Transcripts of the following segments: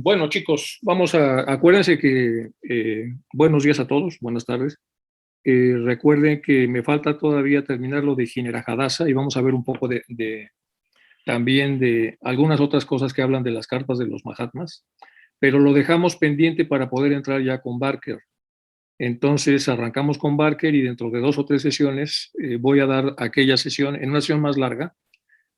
Bueno, chicos, acuérdense que buenos días a todos, buenas tardes. Recuerden que me falta todavía terminar lo de Jinera y vamos a ver un poco también de algunas otras cosas que hablan de las cartas de los Mahatmas, pero lo dejamos pendiente para poder entrar ya con Barker. Entonces arrancamos con Barker y dentro de 2 o 3 sesiones voy a dar aquella sesión en una sesión más larga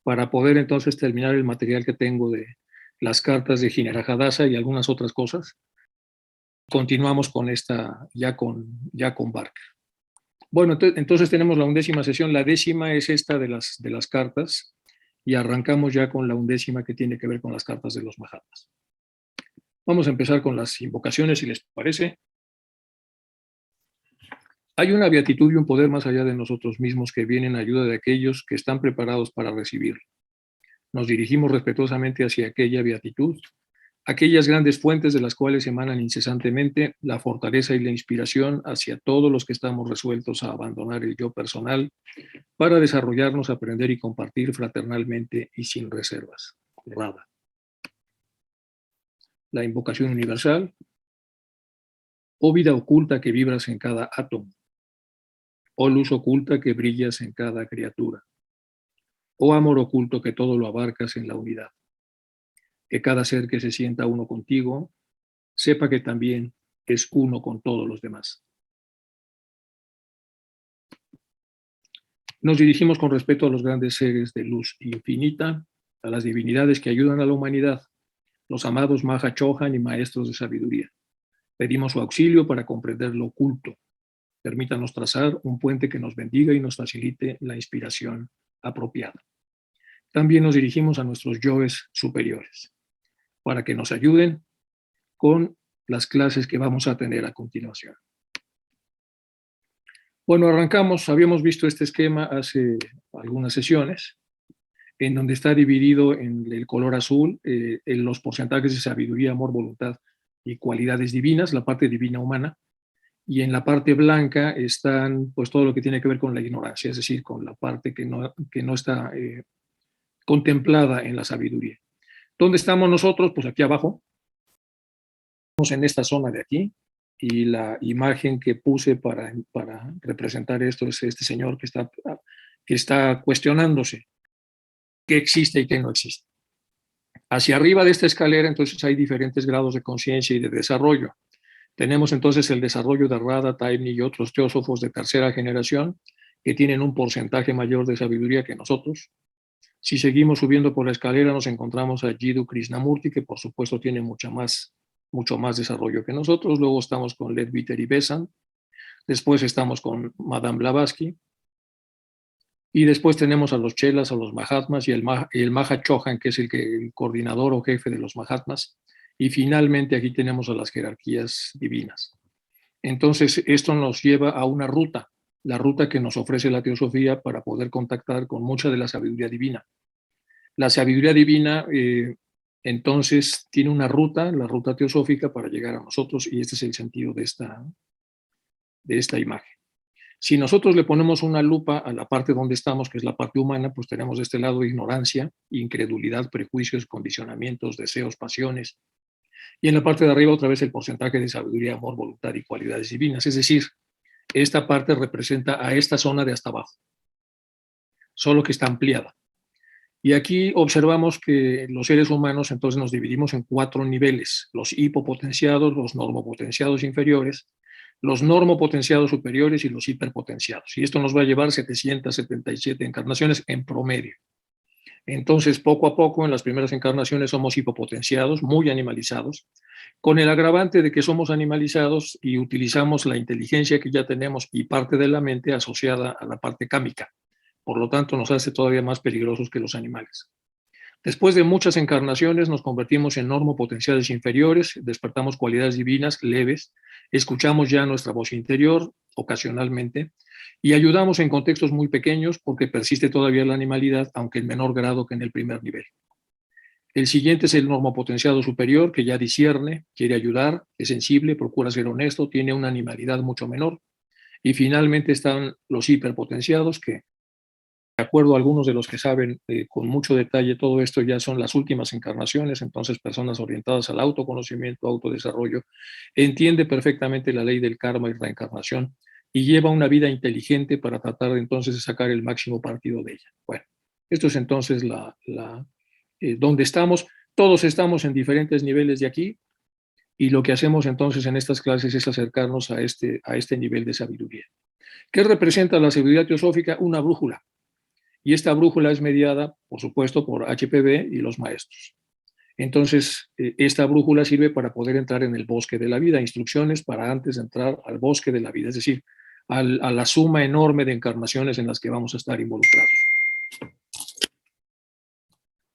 para poder entonces terminar el material que tengo de las cartas de Jinera y algunas otras cosas. Continuamos con esta, ya con Barker. Bueno, entonces tenemos la 11ª sesión. La 10ª es esta de las cartas y arrancamos ya con la 11ª que tiene que ver con las cartas de los Mahatmas. Vamos a empezar con las invocaciones, si les parece. Hay una beatitud y un poder más allá de nosotros mismos que vienen en ayuda de aquellos que están preparados para recibirlo. Nos dirigimos respetuosamente hacia aquella beatitud, aquellas grandes fuentes de las cuales emanan incesantemente la fortaleza y la inspiración hacia todos los que estamos resueltos a abandonar el yo personal para desarrollarnos, aprender y compartir fraternalmente y sin reservas. Rada. La invocación universal. Oh vida oculta que vibras en cada átomo. Oh luz oculta que brillas en cada criatura. Oh amor oculto que todo lo abarcas en la unidad. Que cada ser que se sienta uno contigo sepa que también es uno con todos los demás. Nos dirigimos con respeto a los grandes seres de luz infinita, a las divinidades que ayudan a la humanidad, los amados Maha Chohan y maestros de sabiduría. Pedimos su auxilio para comprender lo oculto. Permítanos trazar un puente que nos bendiga y nos facilite la inspiración apropiada. También nos dirigimos a nuestros yoes superiores para que nos ayuden con las clases que vamos a tener a continuación. Bueno, arrancamos. Habíamos visto este esquema hace algunas sesiones, en donde está dividido en el color azul en los porcentajes de sabiduría, amor, voluntad y cualidades divinas, la parte divina humana, y en la parte blanca están pues todo lo que tiene que ver con la ignorancia, es decir, con la parte que no está contemplada en la sabiduría. ¿Dónde estamos nosotros? Pues aquí abajo, estamos en esta zona de aquí, y la imagen que puse para representar esto es este señor que está cuestionándose qué existe y qué no existe. Hacia arriba de esta escalera, entonces, hay diferentes grados de conciencia y de desarrollo. Tenemos entonces el desarrollo de Radha, Taimni y otros teósofos de tercera generación que tienen un porcentaje mayor de sabiduría que nosotros. Si seguimos subiendo por la escalera, nos encontramos a Jiddu Krishnamurti, que por supuesto tiene mucho más desarrollo que nosotros. Luego estamos con Leadbeater y Besant. Después estamos con Madame Blavatsky. Y después tenemos a los Chelas, a los Mahatmas y el Maha Chohan, que es el coordinador o jefe de los Mahatmas. Y finalmente aquí tenemos a las jerarquías divinas. Entonces, esto nos lleva a una ruta, la ruta que nos ofrece la teosofía para poder contactar con mucha de la sabiduría divina. La sabiduría divina, entonces, tiene una ruta, la ruta teosófica, para llegar a nosotros, y este es el sentido de esta imagen. Si nosotros le ponemos una lupa a la parte donde estamos, que es la parte humana, pues tenemos de este lado ignorancia, incredulidad, prejuicios, condicionamientos, deseos, pasiones. Y en la parte de arriba otra vez el porcentaje de sabiduría, amor, voluntad y cualidades divinas. Es decir, esta parte representa a esta zona de hasta abajo, solo que está ampliada. Y aquí observamos que los seres humanos entonces nos dividimos en 4 niveles: los hipopotenciados, los normopotenciados inferiores, los normopotenciados superiores y los hiperpotenciados. Y esto nos va a llevar 777 encarnaciones en promedio. Entonces, poco a poco, en las primeras encarnaciones somos hipopotenciados, muy animalizados, con el agravante de que somos animalizados y utilizamos la inteligencia que ya tenemos y parte de la mente asociada a la parte cámica. Por lo tanto, nos hace todavía más peligrosos que los animales. Después de muchas encarnaciones nos convertimos en normopotenciales inferiores, despertamos cualidades divinas leves, escuchamos ya nuestra voz interior ocasionalmente y ayudamos en contextos muy pequeños porque persiste todavía la animalidad, aunque en menor grado que en el primer nivel. El siguiente es el normopotenciado superior, que ya discierne, quiere ayudar, es sensible, procura ser honesto, tiene una animalidad mucho menor. Y finalmente están los hiperpotenciados, que de acuerdo a algunos de los que saben con mucho detalle todo esto, ya son las últimas encarnaciones, entonces personas orientadas al autoconocimiento, autodesarrollo, entiende perfectamente la ley del karma y reencarnación y lleva una vida inteligente para tratar entonces de sacar el máximo partido de ella. Bueno, esto es entonces donde estamos. Todos estamos en diferentes niveles de aquí y lo que hacemos entonces en estas clases es acercarnos a este nivel de sabiduría. ¿Qué representa la sabiduría teosófica? Una brújula. Y esta brújula es mediada, por supuesto, por HPV y los maestros. Entonces, esta brújula sirve para poder entrar en el bosque de la vida, instrucciones para antes de entrar al bosque de la vida, es decir, a la suma enorme de encarnaciones en las que vamos a estar involucrados.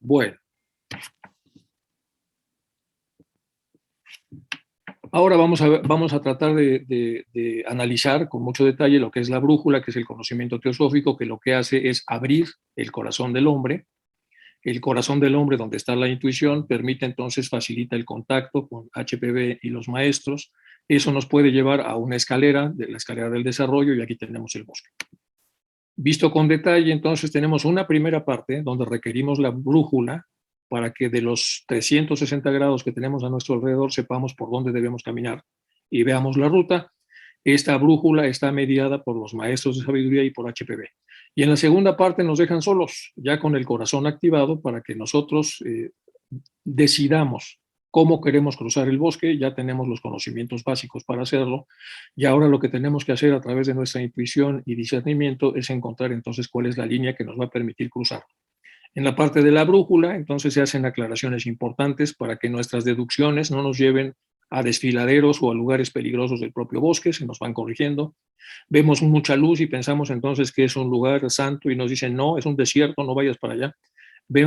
Bueno. Ahora vamos a tratar de analizar con mucho detalle lo que es la brújula, que es el conocimiento teosófico, que lo que hace es abrir el corazón del hombre. El corazón del hombre, donde está la intuición, permite entonces, facilita el contacto con HPV y los maestros. Eso nos puede llevar a una escalera, de la escalera del desarrollo, y aquí tenemos el bosque. Visto con detalle, entonces tenemos una primera parte donde requerimos la brújula para que de los 360 grados que tenemos a nuestro alrededor sepamos por dónde debemos caminar y veamos la ruta. Esta brújula está mediada por los maestros de sabiduría y por HPV. Y en la segunda parte nos dejan solos, ya con el corazón activado, para que nosotros decidamos cómo queremos cruzar el bosque. Ya tenemos los conocimientos básicos para hacerlo, y ahora lo que tenemos que hacer a través de nuestra intuición y discernimiento es encontrar entonces cuál es la línea que nos va a permitir cruzar. En la parte de la brújula, entonces se hacen aclaraciones importantes para que nuestras deducciones no nos lleven a desfiladeros o a lugares peligrosos del propio bosque, se nos van corrigiendo. Vemos mucha luz y pensamos entonces que es un lugar santo y nos dicen, no, es un desierto, no vayas para allá.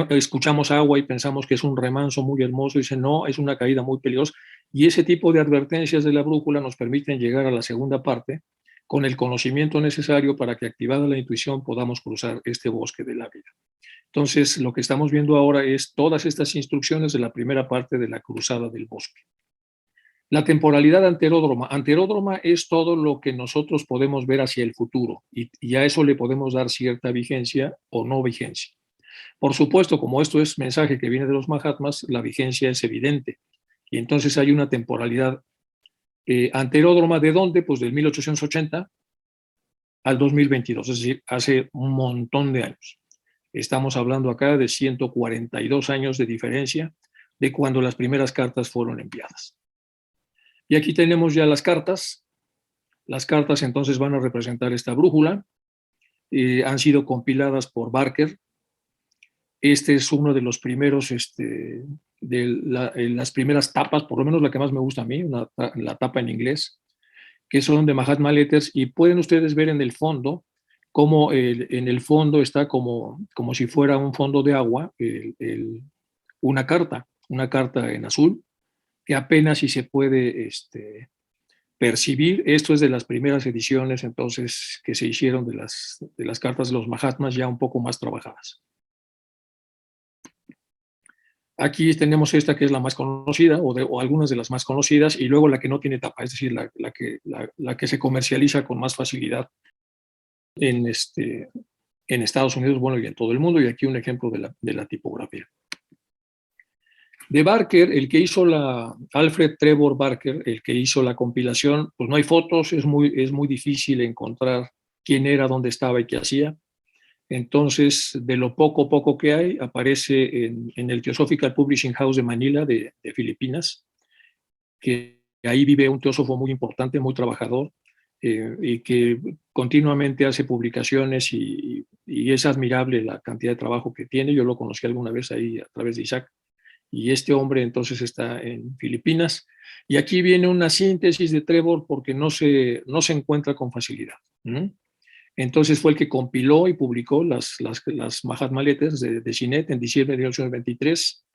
Escuchamos agua y pensamos que es un remanso muy hermoso y dicen, no, es una caída muy peligrosa. Y ese tipo de advertencias de la brújula nos permiten llegar a la segunda parte con el conocimiento necesario para que, activada la intuición, podamos cruzar este bosque de la vida. Entonces, lo que estamos viendo ahora es todas estas instrucciones de la primera parte de la cruzada del bosque. La temporalidad anteródroma. Anteródroma es todo lo que nosotros podemos ver hacia el futuro y a eso le podemos dar cierta vigencia o no vigencia. Por supuesto, como esto es mensaje que viene de los Mahatmas, la vigencia es evidente. Y entonces hay una temporalidad anteródroma. ¿De dónde? Pues del 1880 al 2022, es decir, hace un montón de años. Estamos hablando acá de 142 años de diferencia de cuando las primeras cartas fueron enviadas. Y aquí tenemos ya las cartas. Las cartas entonces van a representar esta brújula. Han sido compiladas por Barker. Este es uno de los primeros, las primeras tapas, por lo menos la que más me gusta a mí, la tapa en inglés, que son de Mahatma Letters, y pueden ustedes ver en el fondo cómo en el fondo está como si fuera un fondo de agua, una carta en azul, que apenas si se puede percibir. Esto es de las primeras ediciones entonces que se hicieron de las cartas de los Mahatmas, ya un poco más trabajadas. Aquí tenemos esta que es la más conocida, o algunas de las más conocidas, y luego la que no tiene tapa, es decir, la que se comercializa con más facilidad en Estados Unidos, bueno, y en todo el mundo, y aquí un ejemplo de la tipografía. De Barker, el que hizo Alfred Trevor Barker, el que hizo la compilación, pues no hay fotos, es muy difícil encontrar quién era, dónde estaba y qué hacía. Entonces, de lo poco que hay, aparece en el Theosophical Publishing House de Manila, de Filipinas, que ahí vive un teósofo muy importante, muy trabajador, y que continuamente hace publicaciones y es admirable la cantidad de trabajo que tiene. Yo lo conocí alguna vez ahí a través de Isaac. Y este hombre entonces está en Filipinas. Y aquí viene una síntesis de Trevor porque no se encuentra con facilidad. Entonces fue el que compiló y publicó las Mahatma Letters de Sinet en diciembre de 1923.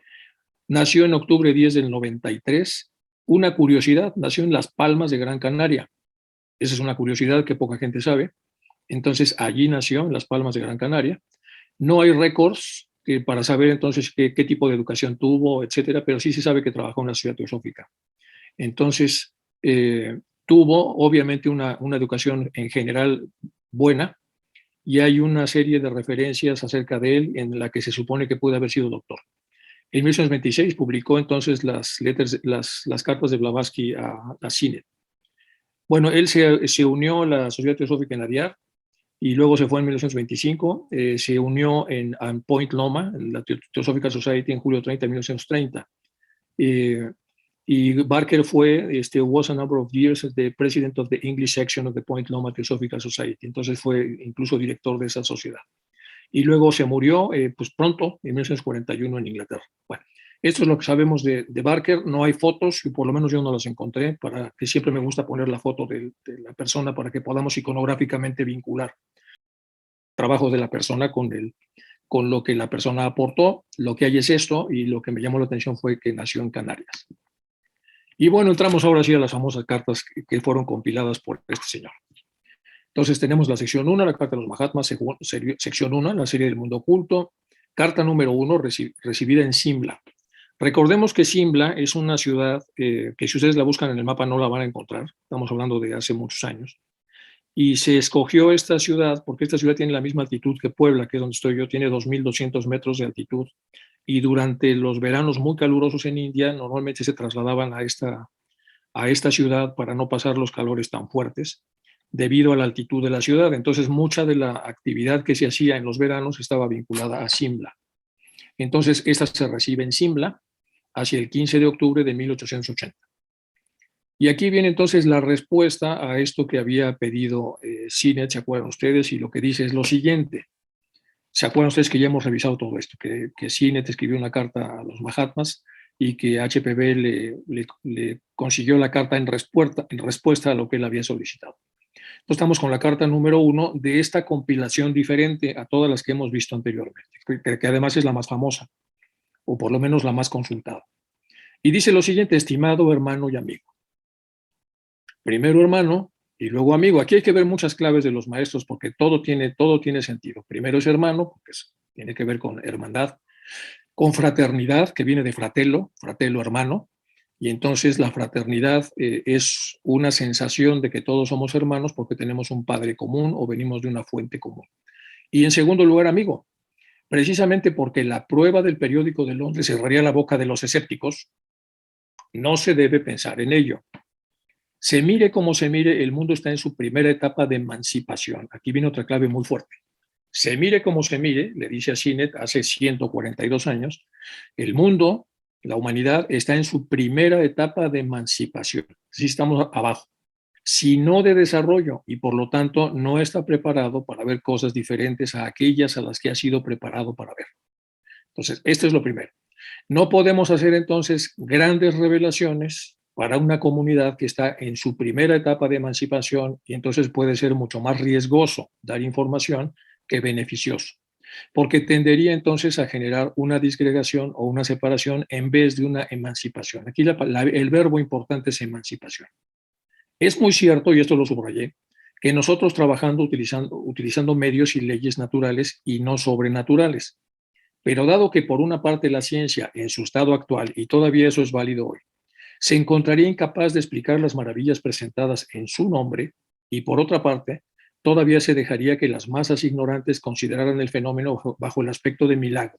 Nació en octubre 10 del 93. Una curiosidad, nació en Las Palmas de Gran Canaria. Esa es una curiosidad que poca gente sabe. Entonces allí nació, en Las Palmas de Gran Canaria. No hay récords para saber entonces qué tipo de educación tuvo, etcétera, pero sí se sabe que trabajó en la ciudad teosófica. Entonces, tuvo obviamente una educación en general buena, y hay una serie de referencias acerca de él en la que se supone que puede haber sido doctor. En 1926 publicó entonces las cartas de Blavatsky a Sinet. Bueno, él se unió a la Sociedad Teosófica en Adyar y luego se fue en 1925, se unió en Point Loma, en la Theosophical Society, en julio 30 de 1930. Y Barker was a number of years the president of the English section of the Point Loma Theosophical Society. Entonces fue incluso director de esa sociedad. Y luego se murió pues pronto, en 1941, en Inglaterra. Bueno, esto es lo que sabemos de Barker. No hay fotos, y por lo menos yo no las encontré, para que siempre me gusta poner la foto de la persona para que podamos iconográficamente vincular el trabajo de la persona con lo que la persona aportó. Lo que hay es esto, y lo que me llamó la atención fue que nació en Canarias. Y bueno, entramos ahora sí a las famosas cartas que fueron compiladas por este señor. Entonces tenemos la sección 1, la carta de los Mahatmas, sección 1, la serie del mundo oculto, carta número 1, recibida en Simla. Recordemos que Simla es una ciudad que si ustedes la buscan en el mapa no la van a encontrar, estamos hablando de hace muchos años, y se escogió esta ciudad porque esta ciudad tiene la misma altitud que Puebla, que es donde estoy yo, tiene 2.200 metros de altitud, y durante los veranos muy calurosos en India normalmente se trasladaban a esta ciudad para no pasar los calores tan fuertes debido a la altitud de la ciudad. Entonces mucha de la actividad que se hacía en los veranos estaba vinculada a Simla. Entonces esta se recibe en Simla hacia el 15 de octubre de 1880. Y aquí viene entonces la respuesta a esto que había pedido Sinet, ¿se acuerdan ustedes? Y lo que dice es lo siguiente. ¿Se acuerdan ustedes que ya hemos revisado todo esto? Que Sinet escribió una carta a los Mahatmas y que HPB le consiguió la carta en respuesta a lo que él había solicitado. Entonces estamos con la carta número 1 de esta compilación diferente a todas las que hemos visto anteriormente, que además es la más famosa, o por lo menos la más consultada. Y dice lo siguiente: estimado hermano y amigo. Primero hermano y luego amigo. Aquí hay que ver muchas claves de los maestros porque todo tiene sentido. Primero es hermano, porque tiene que ver con hermandad, con fraternidad, que viene de fratello, hermano, y entonces la fraternidad es una sensación de que todos somos hermanos porque tenemos un padre común o venimos de una fuente común. Y en segundo lugar, amigo, precisamente porque la prueba del periódico de Londres cerraría la boca de los escépticos, no se debe pensar en ello. Se mire como se mire, el mundo está en su primera etapa de emancipación. Aquí viene otra clave muy fuerte. Se mire como se mire, le dice a Sinet hace 142 años, el mundo, la humanidad, está en su primera etapa de emancipación. Sí, estamos abajo, sino de desarrollo, y por lo tanto no está preparado para ver cosas diferentes a aquellas a las que ha sido preparado para ver. Entonces, esto es lo primero. No podemos hacer entonces grandes revelaciones para una comunidad que está en su primera etapa de emancipación, y entonces puede ser mucho más riesgoso dar información que beneficioso, porque tendería entonces a generar una disgregación o una separación en vez de una emancipación. Aquí el verbo importante es emancipación. Es muy cierto, y esto lo subrayé, que nosotros trabajando utilizando medios y leyes naturales y no sobrenaturales. Pero dado que por una parte la ciencia en su estado actual, y todavía eso es válido hoy, se encontraría incapaz de explicar las maravillas presentadas en su nombre, y por otra parte, todavía se dejaría que las masas ignorantes consideraran el fenómeno bajo el aspecto de milagro.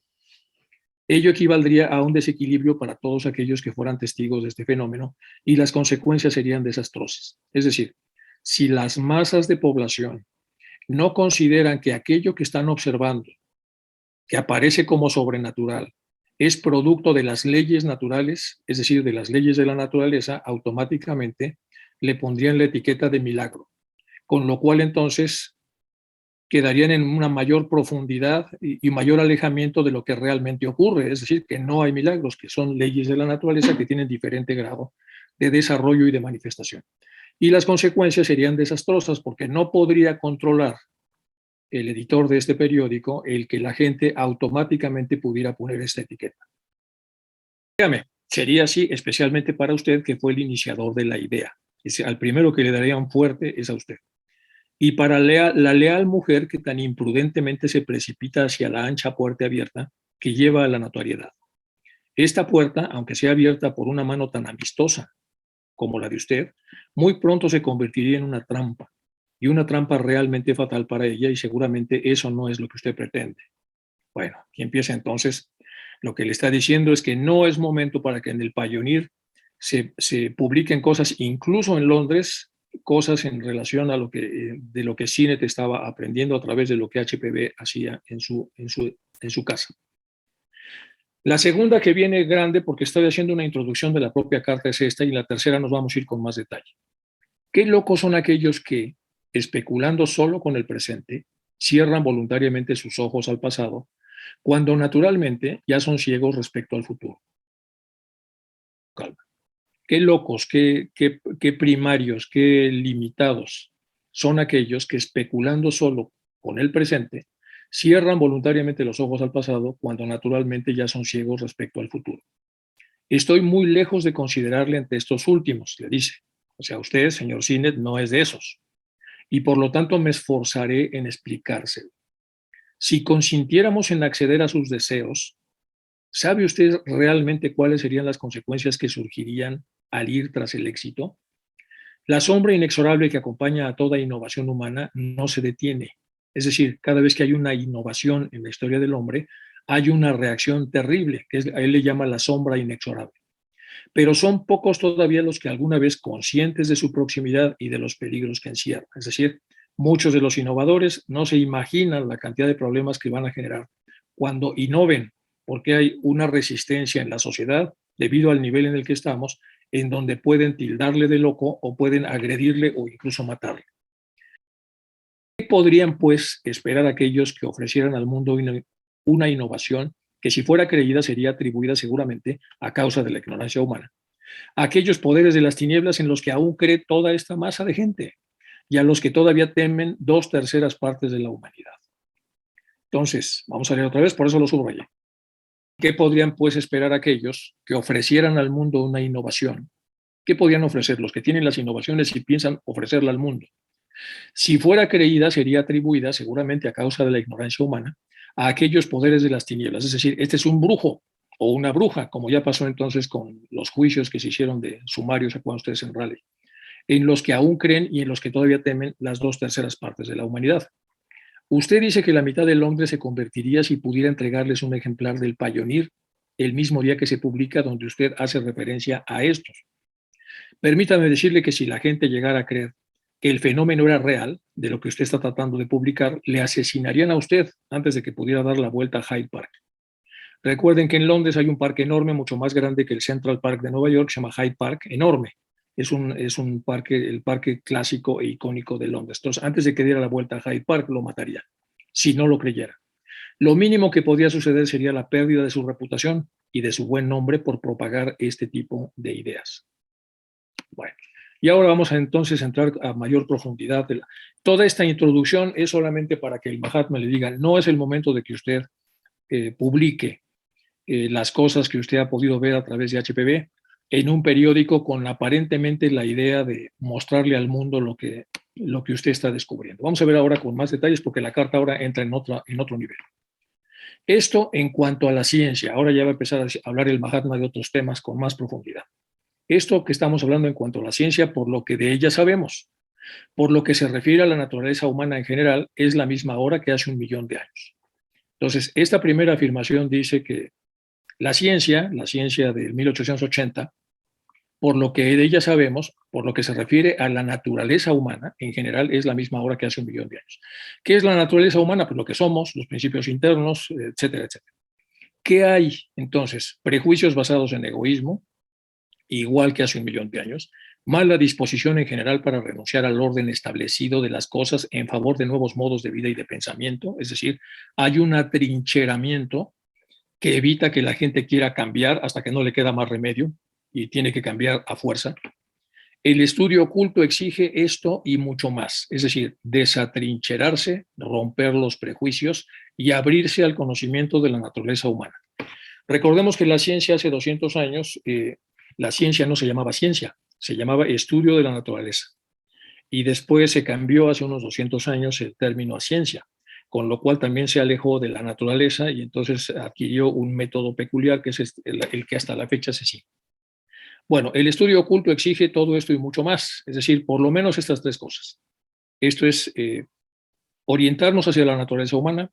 Ello equivaldría a un desequilibrio para todos aquellos que fueran testigos de este fenómeno, y las consecuencias serían desastrosas. Es decir, si las masas de población no consideran que aquello que están observando, que aparece como sobrenatural, es producto de las leyes naturales, es decir, de las leyes de la naturaleza, automáticamente le pondrían la etiqueta de milagro, con lo cual entonces quedarían en una mayor profundidad y mayor alejamiento de lo que realmente ocurre, es decir, que no hay milagros, que son leyes de la naturaleza que tienen diferente grado de desarrollo y de manifestación. Y las consecuencias serían desastrosas porque no podría controlar el editor de este periódico el que la gente automáticamente pudiera poner esta etiqueta. Dígame, sería así especialmente para usted, que fue el iniciador de la idea. Al primero que le darían fuerte es a usted. Y para la leal mujer que tan imprudentemente se precipita hacia la ancha puerta abierta que lleva a la notoriedad. Esta puerta, aunque sea abierta por una mano tan amistosa como la de usted, muy pronto se convertiría en una trampa, y una trampa realmente fatal para ella, y seguramente eso no es lo que usted pretende. Bueno, aquí empieza entonces. Lo que le está diciendo es que no es momento para que en el Pioneer se publiquen cosas, incluso en Londres, cosas en relación a de lo que Sinet estaba aprendiendo a través de lo que HPV hacía en su casa. La segunda, que viene grande porque estoy haciendo una introducción de la propia carta, es esta, y la tercera nos vamos a ir con más detalle. ¿Qué locos son aquellos que, especulando solo con el presente, cierran voluntariamente sus ojos al pasado, cuando naturalmente ya son ciegos respecto al futuro? Calma. Qué locos, qué primarios, qué limitados son aquellos que, especulando solo con el presente, cierran voluntariamente los ojos al pasado, cuando naturalmente ya son ciegos respecto al futuro. Estoy muy lejos de considerarle entre estos últimos, le dice. O sea, usted, señor Sinet, no es de esos, y por lo tanto me esforzaré en explicárselo. Si consintiéramos en acceder a sus deseos, ¿sabe usted realmente cuáles serían las consecuencias que surgirían al ir tras el éxito? La sombra inexorable que acompaña a toda innovación humana no se detiene. Es decir, cada vez que hay una innovación en la historia del hombre, hay una reacción terrible, que a él le llama la sombra inexorable. Pero son pocos todavía los que, alguna vez conscientes de su proximidad y de los peligros que encierra. Es decir, muchos de los innovadores no se imaginan la cantidad de problemas que van a generar cuando innoven, porque hay una resistencia en la sociedad debido al nivel en el que estamos, en donde pueden tildarle de loco o pueden agredirle o incluso matarle. ¿Qué podrían, pues, esperar aquellos que ofrecieran al mundo una innovación que, si fuera creída, sería atribuida seguramente a causa de la ignorancia humana? Aquellos poderes de las tinieblas en los que aún cree toda esta masa de gente, y a los que todavía temen 2/3 partes de la humanidad. Entonces, vamos a leer otra vez, por eso lo subrayé. ¿Qué podrían, pues, esperar aquellos que ofrecieran al mundo una innovación? ¿Qué podrían ofrecer los que tienen las innovaciones y piensan ofrecerla al mundo? Si fuera creída, sería atribuida, seguramente a causa de la ignorancia humana, a aquellos poderes de las tinieblas. Es decir, este es un brujo o una bruja, como ya pasó entonces con los juicios que se hicieron de sumarios, ¿se acuerdan ustedes, en Raleigh? En los que aún creen y en los que todavía temen las 2/3 partes de la humanidad. Usted dice que la mitad del hombre se convertiría si pudiera entregarles un ejemplar del Pioneer el mismo día que se publica, donde usted hace referencia a estos. Permítame decirle que si la gente llegara a creer que el fenómeno era real, de lo que usted está tratando de publicar, le asesinarían a usted antes de que pudiera dar la vuelta a Hyde Park. Recuerden que en Londres hay un parque enorme, mucho más grande que el Central Park de Nueva York, se llama Hyde Park, enorme. Es un parque, el parque clásico e icónico de Londres. Entonces, antes de que diera la vuelta a Hyde Park, lo mataría, si no lo creyera. Lo mínimo que podría suceder sería la pérdida de su reputación y de su buen nombre por propagar este tipo de ideas. Bueno, y ahora vamos a entonces entrar a mayor profundidad. Toda esta introducción es solamente para que el Mahatma le diga, no es el momento de que usted publique las cosas que usted ha podido ver a través de HPV en un periódico con aparentemente la idea de mostrarle al mundo lo que usted está descubriendo. Vamos a ver ahora con más detalles, porque la carta ahora entra en otro nivel. Esto en cuanto a la ciencia. Ahora ya va a empezar a hablar el Mahatma de otros temas con más profundidad. Esto que estamos hablando en cuanto a la ciencia, por lo que de ella sabemos, por lo que se refiere a la naturaleza humana en general, es la misma ahora que hace 1.000.000 de años. Entonces, esta primera afirmación dice que la ciencia del 1880, por lo que de ella sabemos, por lo que se refiere a la naturaleza humana, en general es la misma ahora que hace 1.000.000 de años. ¿Qué es la naturaleza humana? Pues lo que somos, los principios internos, etcétera, etcétera. ¿Qué hay entonces? Prejuicios basados en egoísmo, igual que hace 1.000.000 de años, mala disposición en general para renunciar al orden establecido de las cosas en favor de nuevos modos de vida y de pensamiento, es decir, hay un atrincheramiento que evita que la gente quiera cambiar hasta que no le queda más remedio y tiene que cambiar a fuerza. El estudio oculto exige esto y mucho más, es decir, desatrincherarse, romper los prejuicios y abrirse al conocimiento de la naturaleza humana. Recordemos que la ciencia hace 200 años, la ciencia no se llamaba ciencia, se llamaba estudio de la naturaleza. Y después se cambió hace unos 200 años el término a ciencia, con lo cual también se alejó de la naturaleza y entonces adquirió un método peculiar que es el que hasta la fecha se sigue. Bueno, el estudio oculto exige todo esto y mucho más, es decir, por lo menos estas tres cosas. Esto es orientarnos hacia la naturaleza humana,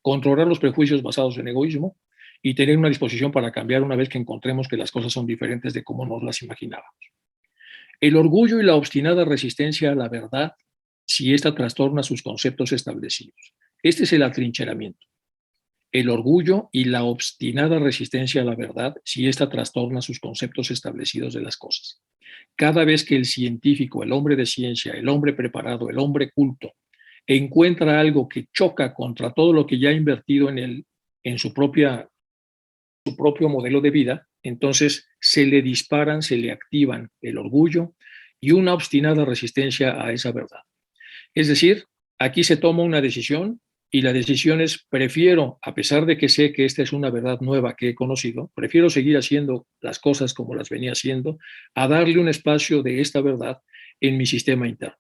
controlar los prejuicios basados en egoísmo y tener una disposición para cambiar una vez que encontremos que las cosas son diferentes de como nos las imaginábamos. El orgullo y la obstinada resistencia a la verdad si ésta trastorna sus conceptos establecidos. Este es el atrincheramiento. El orgullo y la obstinada resistencia a la verdad si ésta trastorna sus conceptos establecidos de las cosas. Cada vez que el científico, el hombre de ciencia, el hombre preparado, el hombre culto, encuentra algo que choca contra todo lo que ya ha invertido en él, en su propio modelo de vida, entonces se le disparan, se le activan el orgullo y una obstinada resistencia a esa verdad. Es decir, aquí se toma una decisión y la decisión es, prefiero, a pesar de que sé que esta es una verdad nueva que he conocido, prefiero seguir haciendo las cosas como las venía haciendo, a darle un espacio de esta verdad en mi sistema interno.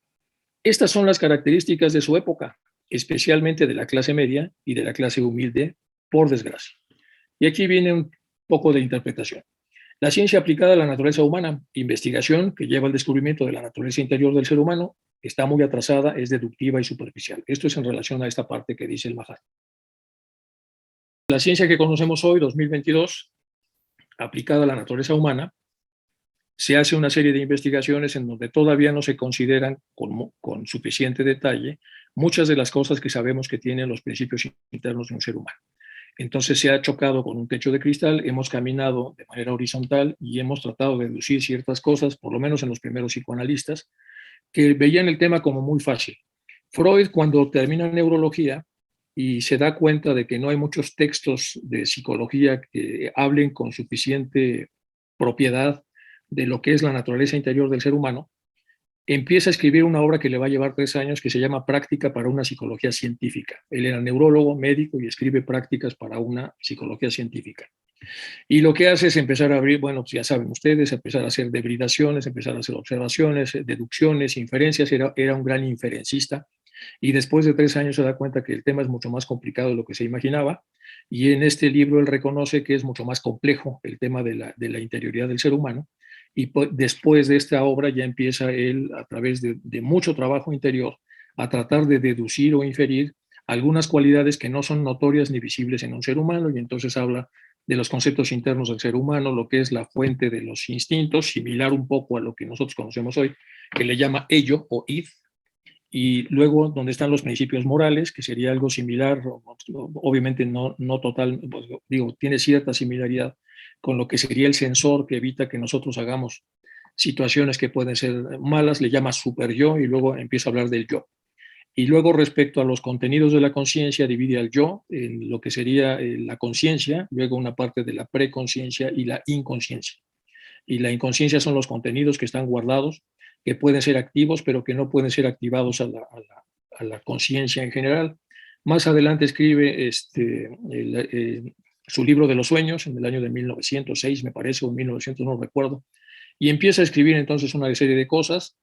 Estas son las características de su época, especialmente de la clase media y de la clase humilde, por desgracia. Y aquí viene un poco de interpretación. La ciencia aplicada a la naturaleza humana, investigación que lleva al descubrimiento de la naturaleza interior del ser humano, está muy atrasada, es deductiva y superficial. Esto es en relación a esta parte que dice el Mahatma. La ciencia que conocemos hoy, 2022, aplicada a la naturaleza humana, se hace una serie de investigaciones en donde todavía no se consideran con suficiente detalle muchas de las cosas que sabemos que tienen los principios internos de un ser humano. Entonces se ha chocado con un techo de cristal, hemos caminado de manera horizontal y hemos tratado de deducir ciertas cosas, por lo menos en los primeros psicoanalistas, que veían el tema como muy fácil. Freud, cuando termina neurología y se da cuenta de que no hay muchos textos de psicología que hablen con suficiente propiedad de lo que es la naturaleza interior del ser humano, empieza a escribir una obra que le va a llevar 3 años que se llama Práctica para una psicología científica. Él era neurólogo, médico y escribe prácticas para una psicología científica. Y lo que hace es empezar a abrir, bueno, pues ya saben ustedes, empezar a hacer debridaciones, empezar a hacer observaciones, deducciones, inferencias, era un gran inferencista. Y después de 3 años se da cuenta que el tema es mucho más complicado de lo que se imaginaba. Y en este libro él reconoce que es mucho más complejo el tema de la interioridad del ser humano. Y después de esta obra ya empieza él, a través de mucho trabajo interior, a tratar de deducir o inferir algunas cualidades que no son notorias ni visibles en un ser humano, y entonces habla de los conceptos internos del ser humano, lo que es la fuente de los instintos, similar un poco a lo que nosotros conocemos hoy, que le llama ello o id, y luego donde están los principios morales, que sería algo similar, obviamente no total, pues, digo, tiene cierta similaridad con lo que sería el sensor que evita que nosotros hagamos situaciones que pueden ser malas, le llama super yo y luego empieza a hablar del yo. Y luego respecto a los contenidos de la conciencia, divide al yo en lo que sería la conciencia, luego una parte de la preconciencia y la inconsciencia. Y la inconsciencia son los contenidos que están guardados, que pueden ser activos, pero que no pueden ser activados a la conciencia en general. Más adelante escribe su libro de los sueños en el año de 1906, me parece, o 1900, no recuerdo, y empieza a escribir entonces una serie de cosas,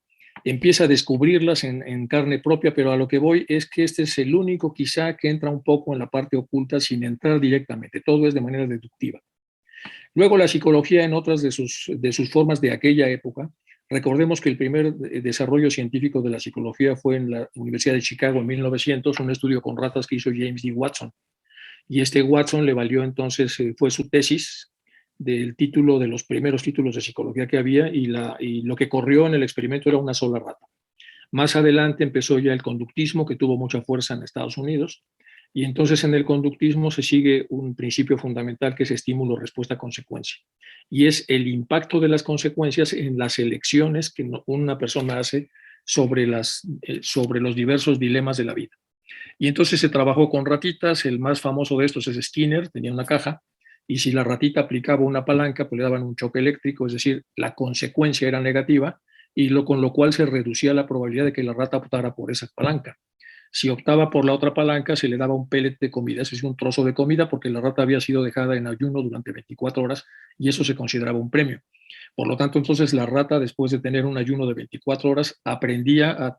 empieza a descubrirlas en carne propia, pero a lo que voy es que este es el único quizá que entra un poco en la parte oculta sin entrar directamente, todo es de manera deductiva. Luego la psicología en otras de sus formas de aquella época. Recordemos que el primer desarrollo científico de la psicología fue en la Universidad de Chicago en 1900, un estudio con ratas que hizo James D. Watson. Y este Watson le valió entonces, fue su tesis del título, de los primeros títulos de psicología que había, y lo que corrió en el experimento era una sola rata. Más adelante empezó ya el conductismo, que tuvo mucha fuerza en Estados Unidos, y entonces en el conductismo se sigue un principio fundamental que es estímulo-respuesta-consecuencia. Y es el impacto de las consecuencias en las elecciones que una persona hace sobre los diversos dilemas de la vida. Y entonces se trabajó con ratitas, el más famoso de estos es Skinner, tenía una caja, y si la ratita aplicaba una palanca, pues le daban un choque eléctrico, es decir, la consecuencia era negativa, y con lo cual se reducía la probabilidad de que la rata optara por esa palanca. Si optaba por la otra palanca, se le daba un pellet de comida, es decir, un trozo de comida, porque la rata había sido dejada en ayuno durante 24 horas y eso se consideraba un premio. Por lo tanto, entonces la rata, después de tener un ayuno de 24 horas, aprendía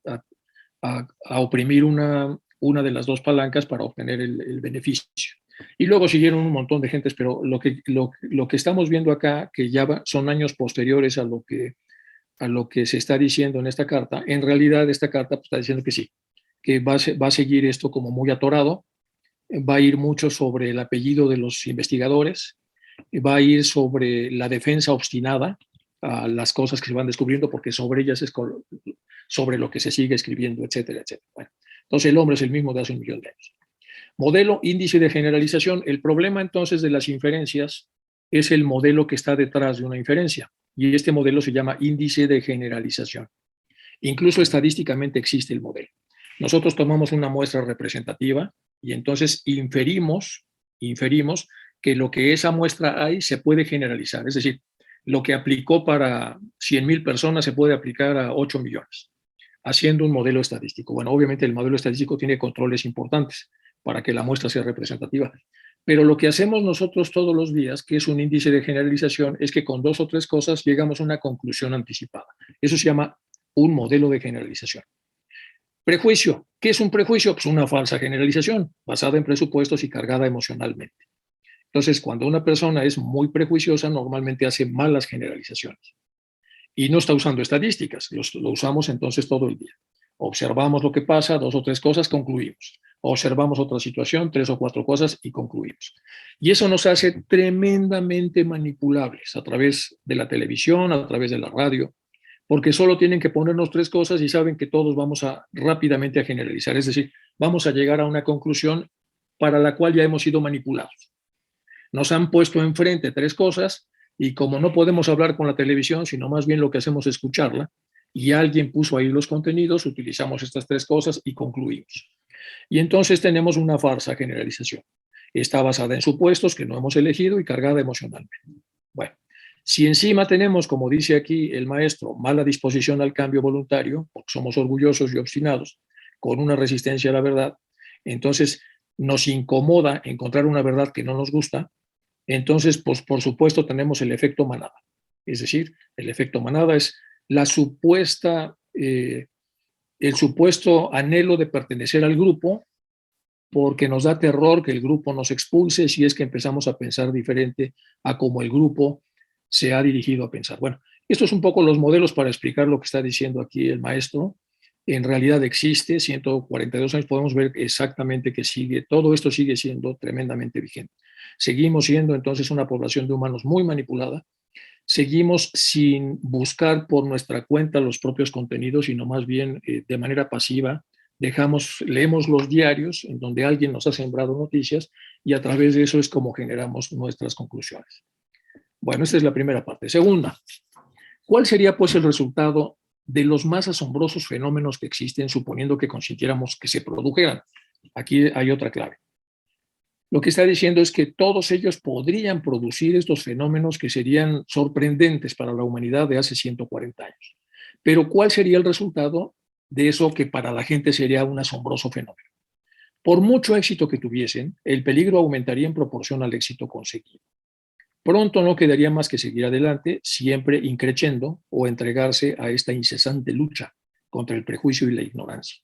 a oprimir una de las dos palancas para obtener el beneficio. Y luego siguieron un montón de gentes, pero lo que estamos viendo acá, que ya son años posteriores a lo que a lo que se está diciendo en esta carta, en realidad esta carta pues, está diciendo que sí, que va a seguir esto como muy atorado, va a ir mucho sobre el apellido de los investigadores, va a ir sobre la defensa obstinada a las cosas que se van descubriendo, porque sobre ellas es sobre lo que se sigue escribiendo, etcétera, etcétera. Bueno, entonces el hombre es el mismo de hace 1.000.000 de años. Modelo, índice de generalización. El problema entonces de las inferencias es el modelo que está detrás de una inferencia, y este modelo se llama índice de generalización. Incluso estadísticamente existe el modelo. Nosotros tomamos una muestra representativa y entonces inferimos que lo que esa muestra hay se puede generalizar. Es decir, lo que aplicó para 100.000 personas se puede aplicar a 8 millones, haciendo un modelo estadístico. Bueno, obviamente el modelo estadístico tiene controles importantes para que la muestra sea representativa. Pero lo que hacemos nosotros todos los días, que es un índice de generalización, es que con 2 o 3 cosas llegamos a una conclusión anticipada. Eso se llama un modelo de generalización. Prejuicio. ¿Qué es un prejuicio? Pues una falsa generalización basada en presupuestos y cargada emocionalmente. Entonces, cuando una persona es muy prejuiciosa, normalmente hace malas generalizaciones. Y no está usando estadísticas, lo usamos entonces todo el día. Observamos lo que pasa, 2 o 3 cosas, concluimos. Observamos otra situación, 3 o 4 cosas y concluimos. Y eso nos hace tremendamente manipulables a través de la televisión, a través de la radio, porque solo tienen que ponernos 3 cosas y saben que todos vamos rápidamente a generalizar. Es decir, vamos a llegar a una conclusión para la cual ya hemos sido manipulados. Nos han puesto enfrente 3 cosas y como no podemos hablar con la televisión, sino más bien lo que hacemos es escucharla, y alguien puso ahí los contenidos, utilizamos estas 3 cosas y concluimos. Y entonces tenemos una falsa generalización. Está basada en supuestos que no hemos elegido y cargada emocionalmente. Bueno, si encima tenemos, como dice aquí el maestro, mala disposición al cambio voluntario, porque somos orgullosos y obstinados, con una resistencia a la verdad, entonces nos incomoda encontrar una verdad que no nos gusta, entonces, pues por supuesto tenemos el efecto manada. Es decir, el efecto manada es la supuesta, el supuesto anhelo de pertenecer al grupo, porque nos da terror que el grupo nos expulse si es que empezamos a pensar diferente a como el grupo se ha dirigido a pensar. Bueno, estos son un poco los modelos para explicar lo que está diciendo aquí el maestro. En realidad existe, 142 años, podemos ver exactamente que sigue, todo esto sigue siendo tremendamente vigente. Seguimos siendo entonces una población de humanos muy manipulada, seguimos sin buscar por nuestra cuenta los propios contenidos, sino más bien de manera pasiva, leemos los diarios en donde alguien nos ha sembrado noticias y a través de eso es como generamos nuestras conclusiones. Bueno, esta es la primera parte. Segunda, ¿cuál sería pues el resultado de los más asombrosos fenómenos que existen, suponiendo que consintiéramos que se produjeran? Aquí hay otra clave. Lo que está diciendo es que todos ellos podrían producir estos fenómenos que serían sorprendentes para la humanidad de hace 140 años. Pero ¿cuál sería el resultado de eso que para la gente sería un asombroso fenómeno? Por mucho éxito que tuviesen, el peligro aumentaría en proporción al éxito conseguido. Pronto no quedaría más que seguir adelante, siempre increciendo o entregarse a esta incesante lucha contra el prejuicio y la ignorancia,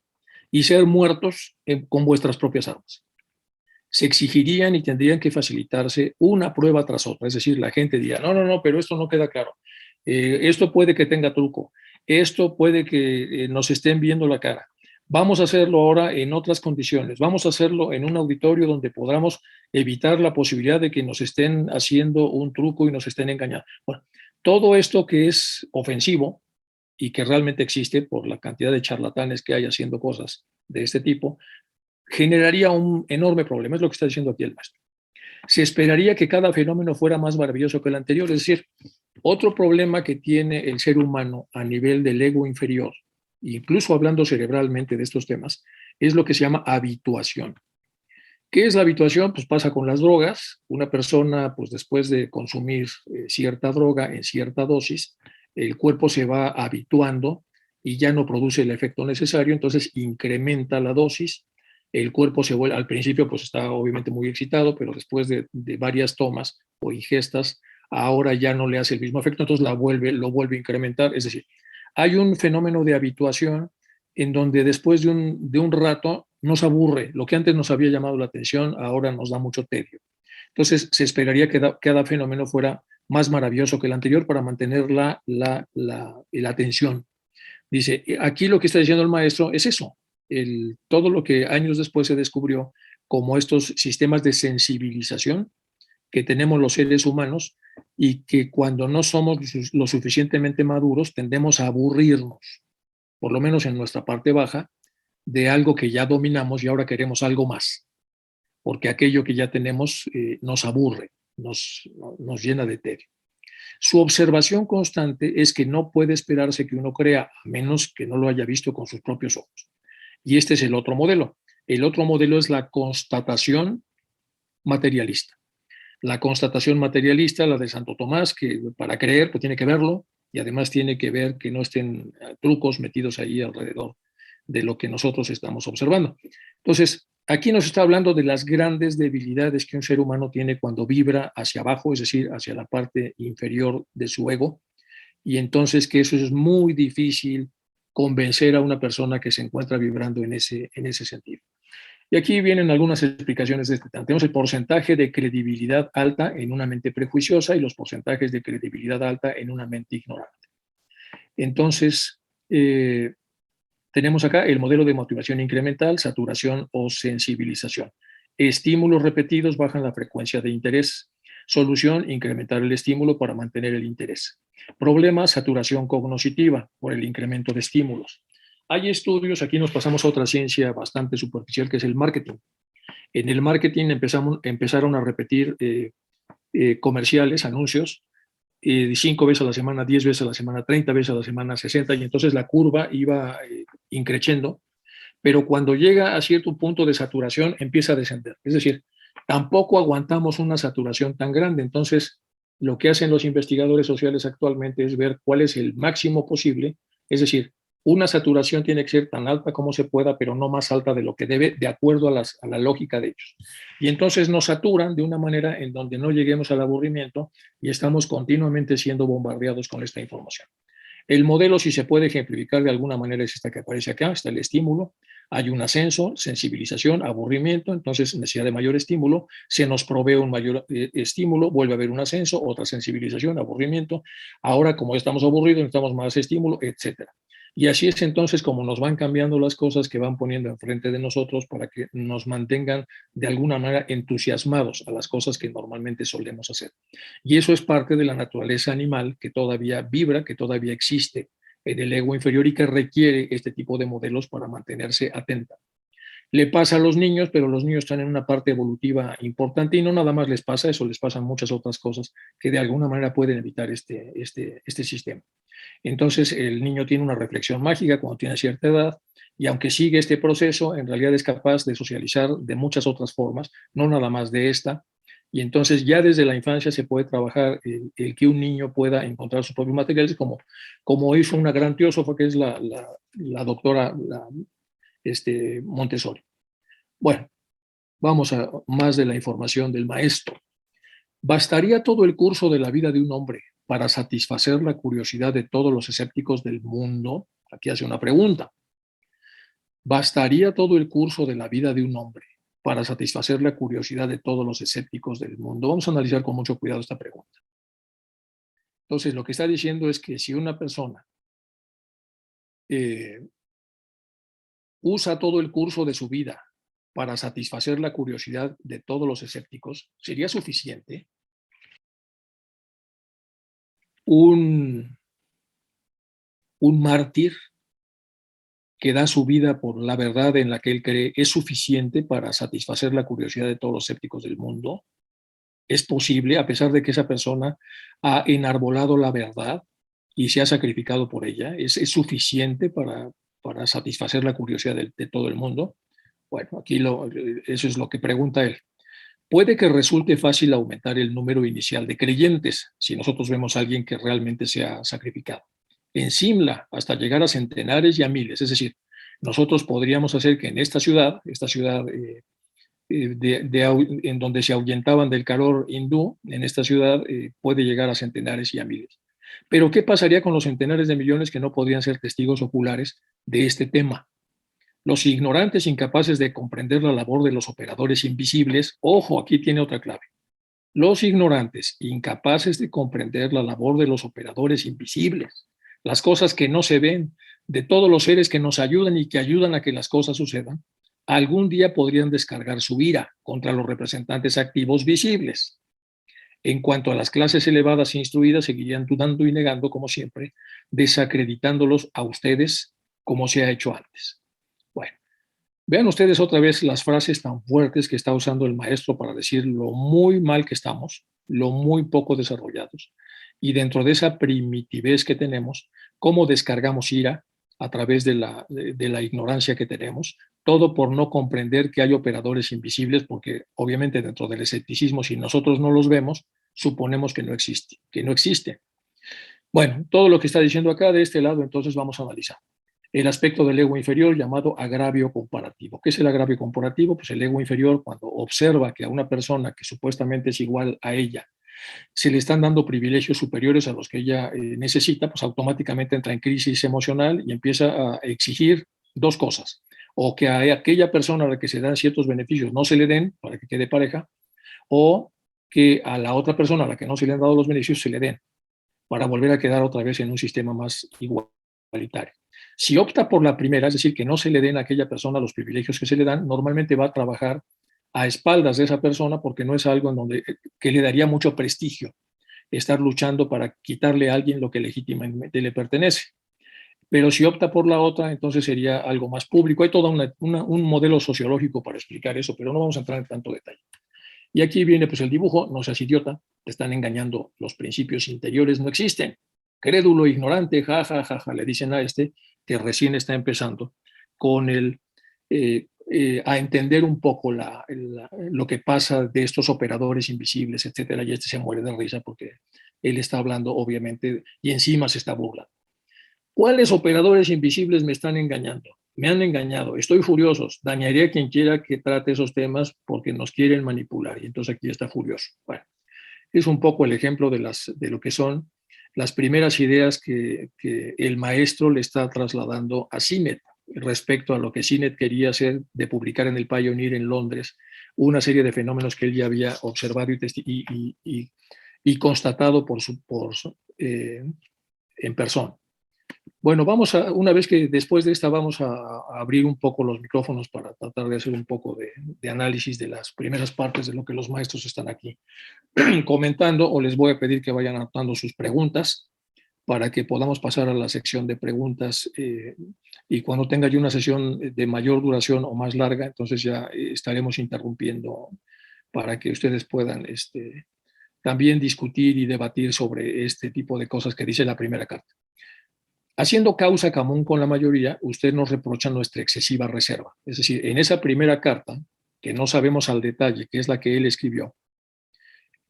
y ser muertos con vuestras propias armas. Se exigirían y tendrían que facilitarse una prueba tras otra, es decir, la gente diría, no, pero esto no queda claro, esto puede que tenga truco, esto puede que nos estén viendo la cara, vamos a hacerlo ahora en otras condiciones, vamos a hacerlo en un auditorio donde podamos evitar la posibilidad de que nos estén haciendo un truco y nos estén engañando. Bueno, todo esto que es ofensivo y que realmente existe por la cantidad de charlatanes que hay haciendo cosas de este tipo, generaría un enorme problema, es lo que está diciendo aquí el maestro. Se esperaría que cada fenómeno fuera más maravilloso que el anterior, es decir, otro problema que tiene el ser humano a nivel del ego inferior, incluso hablando cerebralmente de estos temas, es lo que se llama habituación. ¿Qué es la habituación? Pues pasa con las drogas. Una persona, pues después de consumir cierta droga en cierta dosis, el cuerpo se va habituando y ya no produce el efecto necesario, entonces incrementa la dosis. El cuerpo se vuelve, al principio pues está obviamente muy excitado, pero después de varias tomas o ingestas, ahora ya no le hace el mismo efecto, entonces lo vuelve a incrementar. Es decir, hay un fenómeno de habituación en donde después de un rato nos aburre. Lo que antes nos había llamado la atención, ahora nos da mucho tedio. Entonces, se esperaría que cada fenómeno fuera más maravilloso que el anterior para mantener la atención. Dice, aquí lo que está diciendo el maestro es eso, todo lo que años después se descubrió como estos sistemas de sensibilización que tenemos los seres humanos y que cuando no somos lo suficientemente maduros tendemos a aburrirnos, por lo menos en nuestra parte baja, de algo que ya dominamos y ahora queremos algo más, porque aquello que ya tenemos nos aburre, nos llena de tedio. Su observación constante es que no puede esperarse que uno crea, a menos que no lo haya visto con sus propios ojos. Y este es el otro modelo. El otro modelo es la constatación materialista. La constatación materialista, la de Santo Tomás, que para creer pues tiene que verlo y además tiene que ver que no estén trucos metidos ahí alrededor de lo que nosotros estamos observando. Entonces, aquí nos está hablando de las grandes debilidades que un ser humano tiene cuando vibra hacia abajo, es decir, hacia la parte inferior de su ego, y entonces que eso es muy difícil convencer a una persona que se encuentra vibrando en ese sentido. Y aquí vienen algunas explicaciones de este tema. Tenemos el porcentaje de credibilidad alta en una mente prejuiciosa y los porcentajes de credibilidad alta en una mente ignorante. Entonces, tenemos acá el modelo de motivación incremental, saturación o sensibilización. Estímulos repetidos bajan la frecuencia de interés. Solución, incrementar el estímulo para mantener el interés. Problema, saturación cognitiva por el incremento de estímulos. Hay estudios, aquí nos pasamos a otra ciencia bastante superficial que es el marketing. En el marketing empezaron a repetir comerciales, anuncios, 5 veces a la semana, 10 veces a la semana, 30 veces a la semana, 60, y entonces la curva iba increciendo, pero cuando llega a cierto punto de saturación empieza a descender. Es decir, tampoco aguantamos una saturación tan grande. Entonces, lo que hacen los investigadores sociales actualmente es ver cuál es el máximo posible, es decir, una saturación tiene que ser tan alta como se pueda, pero no más alta de lo que debe, de acuerdo a la lógica de ellos. Y entonces nos saturan de una manera en donde no lleguemos al aburrimiento y estamos continuamente siendo bombardeados con esta información. El modelo, si se puede ejemplificar de alguna manera, es esta que aparece acá, está el estímulo, hay un ascenso, sensibilización, aburrimiento, entonces necesidad de mayor estímulo, se nos provee un mayor estímulo, vuelve a haber un ascenso, otra sensibilización, aburrimiento, ahora como estamos aburridos necesitamos más estímulo, etcétera. Y así es entonces como nos van cambiando las cosas que van poniendo enfrente de nosotros para que nos mantengan de alguna manera entusiasmados a las cosas que normalmente solemos hacer. Y eso es parte de la naturaleza animal que todavía vibra, que todavía existe en el ego inferior y que requiere este tipo de modelos para mantenerse atenta. Le pasa a los niños, pero los niños están en una parte evolutiva importante y no nada más les pasa eso, les pasan muchas otras cosas que de alguna manera pueden evitar este sistema. Entonces el niño tiene una reflexión mágica cuando tiene cierta edad y aunque sigue este proceso, en realidad es capaz de socializar de muchas otras formas, no nada más de esta. Y entonces ya desde la infancia se puede trabajar el que un niño pueda encontrar sus propios materiales, como hizo una gran teósofa que es la doctora Montessori. Bueno, vamos a más de la información del maestro. ¿Bastaría todo el curso de la vida de un hombre para satisfacer la curiosidad de todos los escépticos del mundo? Aquí hace una pregunta. ¿Bastaría todo el curso de la vida de un hombre para satisfacer la curiosidad de todos los escépticos del mundo? Vamos a analizar con mucho cuidado esta pregunta. Entonces, lo que está diciendo es que si una persona usa todo el curso de su vida para satisfacer la curiosidad de todos los escépticos, ¿sería suficiente? Un mártir que da su vida por la verdad en la que él cree es suficiente para satisfacer la curiosidad de todos los escépticos del mundo? ¿Es posible, a pesar de que esa persona ha enarbolado la verdad y se ha sacrificado por ella? ¿Es suficiente para satisfacer la curiosidad de todo el mundo? Bueno, aquí eso es lo que pregunta él. Puede que resulte fácil aumentar el número inicial de creyentes si nosotros vemos a alguien que realmente se ha sacrificado. En Simla, hasta llegar a centenares y a miles. Es decir, nosotros podríamos hacer que en esta ciudad en donde se ahuyentaban del calor hindú, en esta ciudad puede llegar a centenares y a miles. Pero ¿qué pasaría con los centenares de millones que no podrían ser testigos oculares de este tema? Los ignorantes incapaces de comprender la labor de los operadores invisibles, ojo, aquí tiene otra clave. Los ignorantes, incapaces de comprender la labor de los operadores invisibles, las cosas que no se ven, de todos los seres que nos ayudan y que ayudan a que las cosas sucedan, algún día podrían descargar su ira contra los representantes activos visibles. En cuanto a las clases elevadas e instruidas, seguirían dudando y negando, como siempre, desacreditándolos a ustedes como se ha hecho antes. Bueno, vean ustedes otra vez las frases tan fuertes que está usando el maestro para decir lo muy mal que estamos, lo muy poco desarrollados, y dentro de esa primitivez que tenemos, cómo descargamos ira a través de la ignorancia que tenemos, todo por no comprender que hay operadores invisibles, porque obviamente dentro del escepticismo, si nosotros no los vemos, suponemos que no existe, que no existe. Bueno, todo lo que está diciendo acá de este lado, entonces vamos a analizar el aspecto del ego inferior llamado agravio comparativo. ¿Qué es el agravio comparativo? Pues el ego inferior, cuando observa que a una persona que supuestamente es igual a ella se le están dando privilegios superiores a los que ella necesita, pues automáticamente entra en crisis emocional y empieza a exigir dos cosas: o que a aquella persona a la que se dan ciertos beneficios no se le den para que quede pareja, o que a la otra persona a la que no se le han dado los beneficios se le den, para volver a quedar otra vez en un sistema más igualitario. Si opta por la primera, es decir, que no se le den a aquella persona los privilegios que se le dan, normalmente va a trabajar a espaldas de esa persona, porque no es algo en donde que le daría mucho prestigio estar luchando para quitarle a alguien lo que legítimamente le pertenece. Pero si opta por la otra, entonces sería algo más público. Hay todo un modelo sociológico para explicar eso, pero no vamos a entrar en tanto detalle. Y aquí viene pues el dibujo: no seas idiota, te están engañando, los principios interiores no existen. Crédulo, ignorante, ja, ja, ja, ja, le dicen a este que recién está empezando con a entender un poco lo que pasa de estos operadores invisibles, etcétera, y este se muere de risa porque él está hablando, obviamente, y encima se está burlando. ¿Cuáles operadores invisibles me están engañando? Me han engañado, estoy furioso, dañaré a quien quiera que trate esos temas porque nos quieren manipular, y entonces aquí está furioso. Bueno, es un poco el ejemplo de lo que son las primeras ideas que el maestro le está trasladando a Sinet respecto a lo que Sinet quería hacer, de publicar en el Pioneer en Londres una serie de fenómenos que él ya había observado y constatado en persona. Bueno, una vez que después de esta vamos a abrir un poco los micrófonos para tratar de hacer un poco de análisis de las primeras partes de lo que los maestros están aquí comentando, o les voy a pedir que vayan anotando sus preguntas para que podamos pasar a la sección de preguntas, y cuando tenga yo una sesión de mayor duración o más larga, entonces ya estaremos interrumpiendo para que ustedes puedan también discutir y debatir sobre este tipo de cosas que dice la primera carta. Haciendo causa común con la mayoría, usted nos reprocha nuestra excesiva reserva. Es decir, en esa primera carta, que no sabemos al detalle, que es la que él escribió,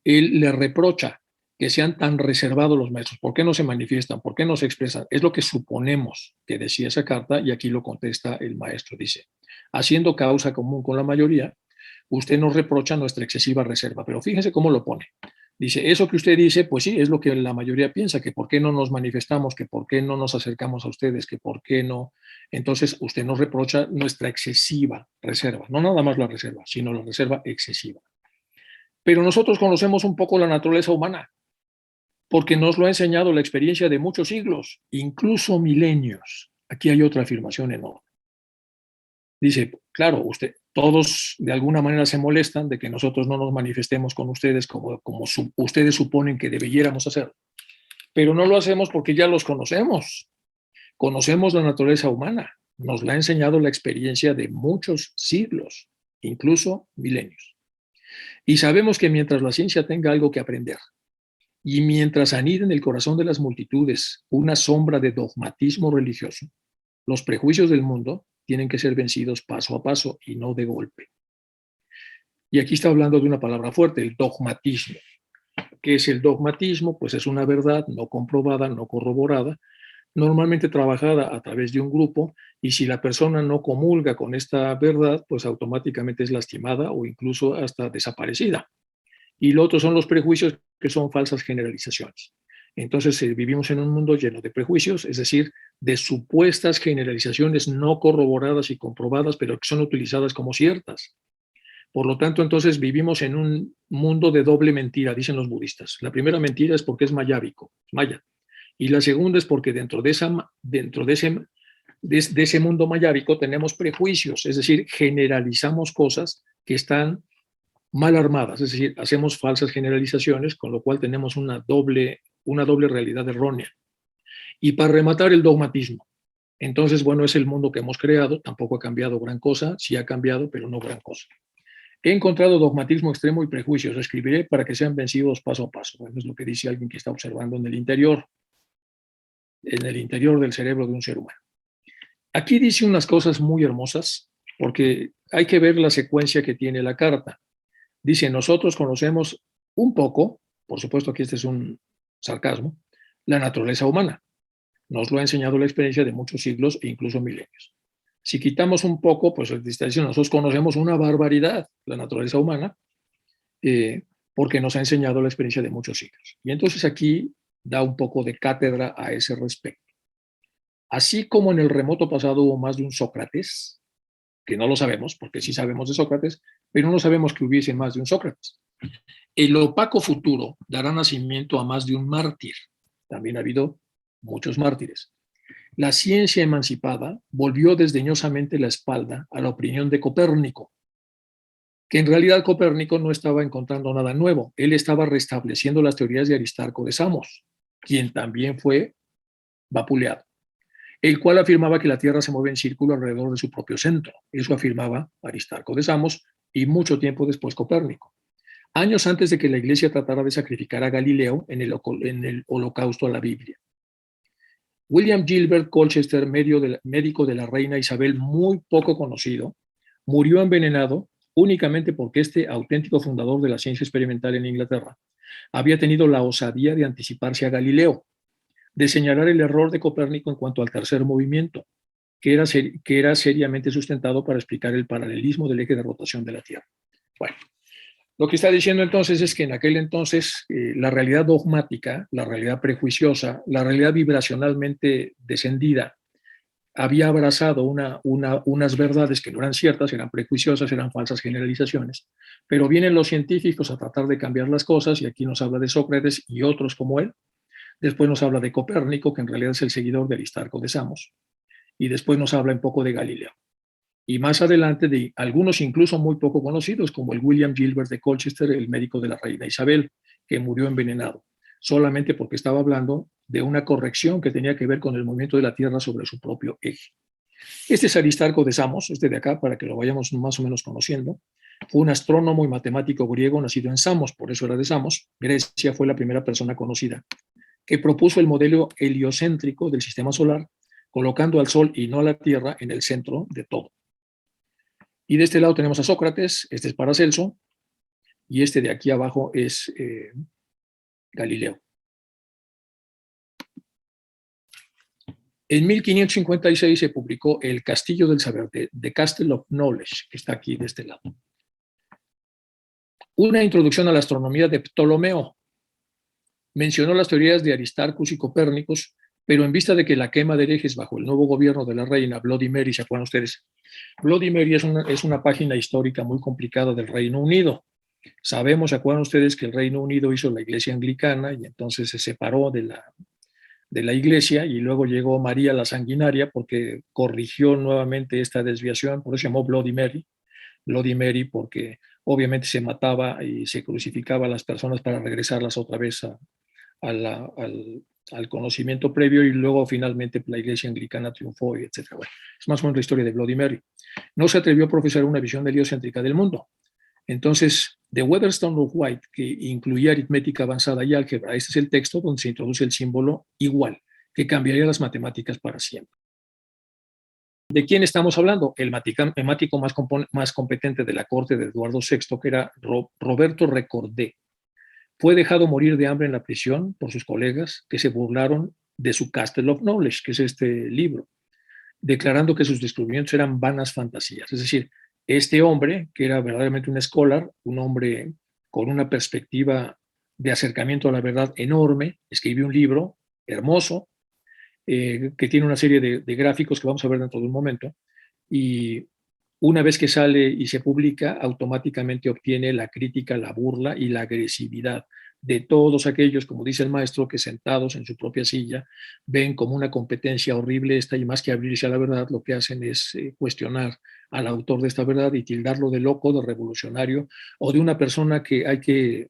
él le reprocha que sean tan reservados los maestros. ¿Por qué no se manifiestan? ¿Por qué no se expresan? Es lo que suponemos que decía esa carta, y aquí lo contesta el maestro. Dice: haciendo causa común con la mayoría, usted nos reprocha nuestra excesiva reserva. Pero fíjense cómo lo pone. Dice: eso que usted dice, pues sí, es lo que la mayoría piensa, que por qué no nos manifestamos, que por qué no nos acercamos a ustedes, que por qué no. Entonces usted nos reprocha nuestra excesiva reserva, no nada más la reserva, sino la reserva excesiva. Pero nosotros conocemos un poco la naturaleza humana, porque nos lo ha enseñado la experiencia de muchos siglos, incluso milenios. Aquí hay otra afirmación enorme. Dice: claro, todos de alguna manera se molestan de que nosotros no nos manifestemos con ustedes como ustedes suponen que debiéramos hacerlo. Pero no lo hacemos porque ya los conocemos. Conocemos la naturaleza humana. Nos la ha enseñado la experiencia de muchos siglos, incluso milenios. Y sabemos que mientras la ciencia tenga algo que aprender, y mientras anida en el corazón de las multitudes una sombra de dogmatismo religioso, los prejuicios del mundo tienen que ser vencidos paso a paso y no de golpe. Y aquí está hablando de una palabra fuerte: el dogmatismo. ¿Qué es el dogmatismo? Pues es una verdad no comprobada, no corroborada, normalmente trabajada a través de un grupo, y si la persona no comulga con esta verdad, pues automáticamente es lastimada o incluso hasta desaparecida. Y lo otro son los prejuicios, que son falsas generalizaciones. Entonces vivimos en un mundo lleno de prejuicios, es decir, de supuestas generalizaciones no corroboradas y comprobadas, pero que son utilizadas como ciertas. Por lo tanto, entonces vivimos en un mundo de doble mentira, dicen los budistas. La primera mentira es porque es mayábico, maya. Y la segunda es porque dentro de ese mundo mayábico tenemos prejuicios, es decir, generalizamos cosas que están mal armadas, es decir, hacemos falsas generalizaciones, con lo cual tenemos una doble realidad errónea. Y para rematar, el dogmatismo. Entonces, bueno, es el mundo que hemos creado, tampoco ha cambiado gran cosa, sí ha cambiado, pero no gran cosa. He encontrado dogmatismo extremo y prejuicios, escribiré para que sean vencidos paso a paso. Bueno, es lo que dice alguien que está observando en el interior del cerebro de un ser humano. Aquí dice unas cosas muy hermosas, porque hay que ver la secuencia que tiene la carta. Dice, nosotros conocemos un poco, por supuesto que este es un sarcasmo, la naturaleza humana. Nos lo ha enseñado la experiencia de muchos siglos e incluso milenios. Si quitamos un poco, pues nosotros conocemos una barbaridad, la naturaleza humana, porque nos ha enseñado la experiencia de muchos siglos. Y entonces aquí da un poco de cátedra a ese respecto. Así como en el remoto pasado hubo más de un Sócrates, que no lo sabemos, porque sí sabemos de Sócrates, pero no sabemos que hubiese más de un Sócrates. El opaco futuro dará nacimiento a más de un mártir. También ha habido muchos mártires. La ciencia emancipada volvió desdeñosamente la espalda a la opinión de Copérnico, que en realidad Copérnico no estaba encontrando nada nuevo, él estaba restableciendo las teorías de Aristarco de Samos, quien también fue vapuleado, el cual afirmaba que la Tierra se mueve en círculo alrededor de su propio centro. Eso afirmaba Aristarco de Samos y mucho tiempo después Copérnico. Años antes de que la Iglesia tratara de sacrificar a Galileo en el holocausto a la Biblia. William Gilbert Colchester, médico de la reina Isabel, muy poco conocido, murió envenenado únicamente porque este auténtico fundador de la ciencia experimental en Inglaterra había tenido la osadía de anticiparse a Galileo, de señalar el error de Copérnico en cuanto al tercer movimiento, que era seriamente sustentado para explicar el paralelismo del eje de rotación de la Tierra. Bueno, lo que está diciendo entonces es que en aquel entonces la realidad dogmática, la realidad prejuiciosa, la realidad vibracionalmente descendida, había abrazado unas verdades que no eran ciertas, eran prejuiciosas, eran falsas generalizaciones, pero vienen los científicos a tratar de cambiar las cosas, y aquí nos habla de Sócrates y otros como él. Después nos habla de Copérnico, que en realidad es el seguidor de Aristarco de Samos, y después nos habla un poco de Galileo. Y más adelante de algunos incluso muy poco conocidos, como el William Gilbert de Colchester, el médico de la reina Isabel, que murió envenenado, solamente porque estaba hablando de una corrección que tenía que ver con el movimiento de la Tierra sobre su propio eje. Este es Aristarco de Samos, este de acá, para que lo vayamos más o menos conociendo. Fue un astrónomo y matemático griego nacido en Samos, por eso era de Samos. Grecia fue la primera persona conocida que propuso el modelo heliocéntrico del sistema solar, colocando al Sol y no a la Tierra en el centro de todo. Y de este lado tenemos a Sócrates, este es Paracelso, y este de aquí abajo es Galileo. En 1556 se publicó El Castillo del Saber, The Castle of Knowledge, que está aquí de este lado. Una introducción a la astronomía de Ptolomeo. Mencionó las teorías de Aristarcus y Copérnicos, pero en vista de que la quema de herejes bajo el nuevo gobierno de la reina Bloody Mary, ¿se acuerdan ustedes? Bloody Mary es una página histórica muy complicada del Reino Unido. Sabemos, ¿se acuerdan ustedes que el Reino Unido hizo la iglesia anglicana y entonces se separó de la iglesia, y luego llegó María la Sanguinaria porque corrigió nuevamente esta desviación, por eso se llamó Bloody Mary porque obviamente se mataba y se crucificaba a las personas para regresarlas otra vez al conocimiento previo, y luego finalmente la iglesia anglicana triunfó, etc. Bueno, es más o menos la historia de Bloody Mary. No se atrevió a profesar una visión heliocéntrica del mundo. Entonces, The Weatherstone of White, que incluía aritmética avanzada y álgebra, este es el texto donde se introduce el símbolo igual, que cambiaría las matemáticas para siempre. ¿De quién estamos hablando? El matemático más competente de la corte de Eduardo VI, que era Roberto Recordé. Fue dejado morir de hambre en la prisión por sus colegas, que se burlaron de su Castle of Knowledge, que es este libro, declarando que sus descubrimientos eran vanas fantasías. Es decir, este hombre, que era verdaderamente un scholar, un hombre con una perspectiva de acercamiento a la verdad enorme, escribió un libro hermoso, que tiene una serie de gráficos que vamos a ver dentro de un momento, y una vez que sale y se publica, automáticamente obtiene la crítica, la burla y la agresividad de todos aquellos, como dice el maestro, que sentados en su propia silla ven como una competencia horrible esta, y más que abrirse a la verdad, lo que hacen es cuestionar al autor de esta verdad y tildarlo de loco, de revolucionario o de una persona de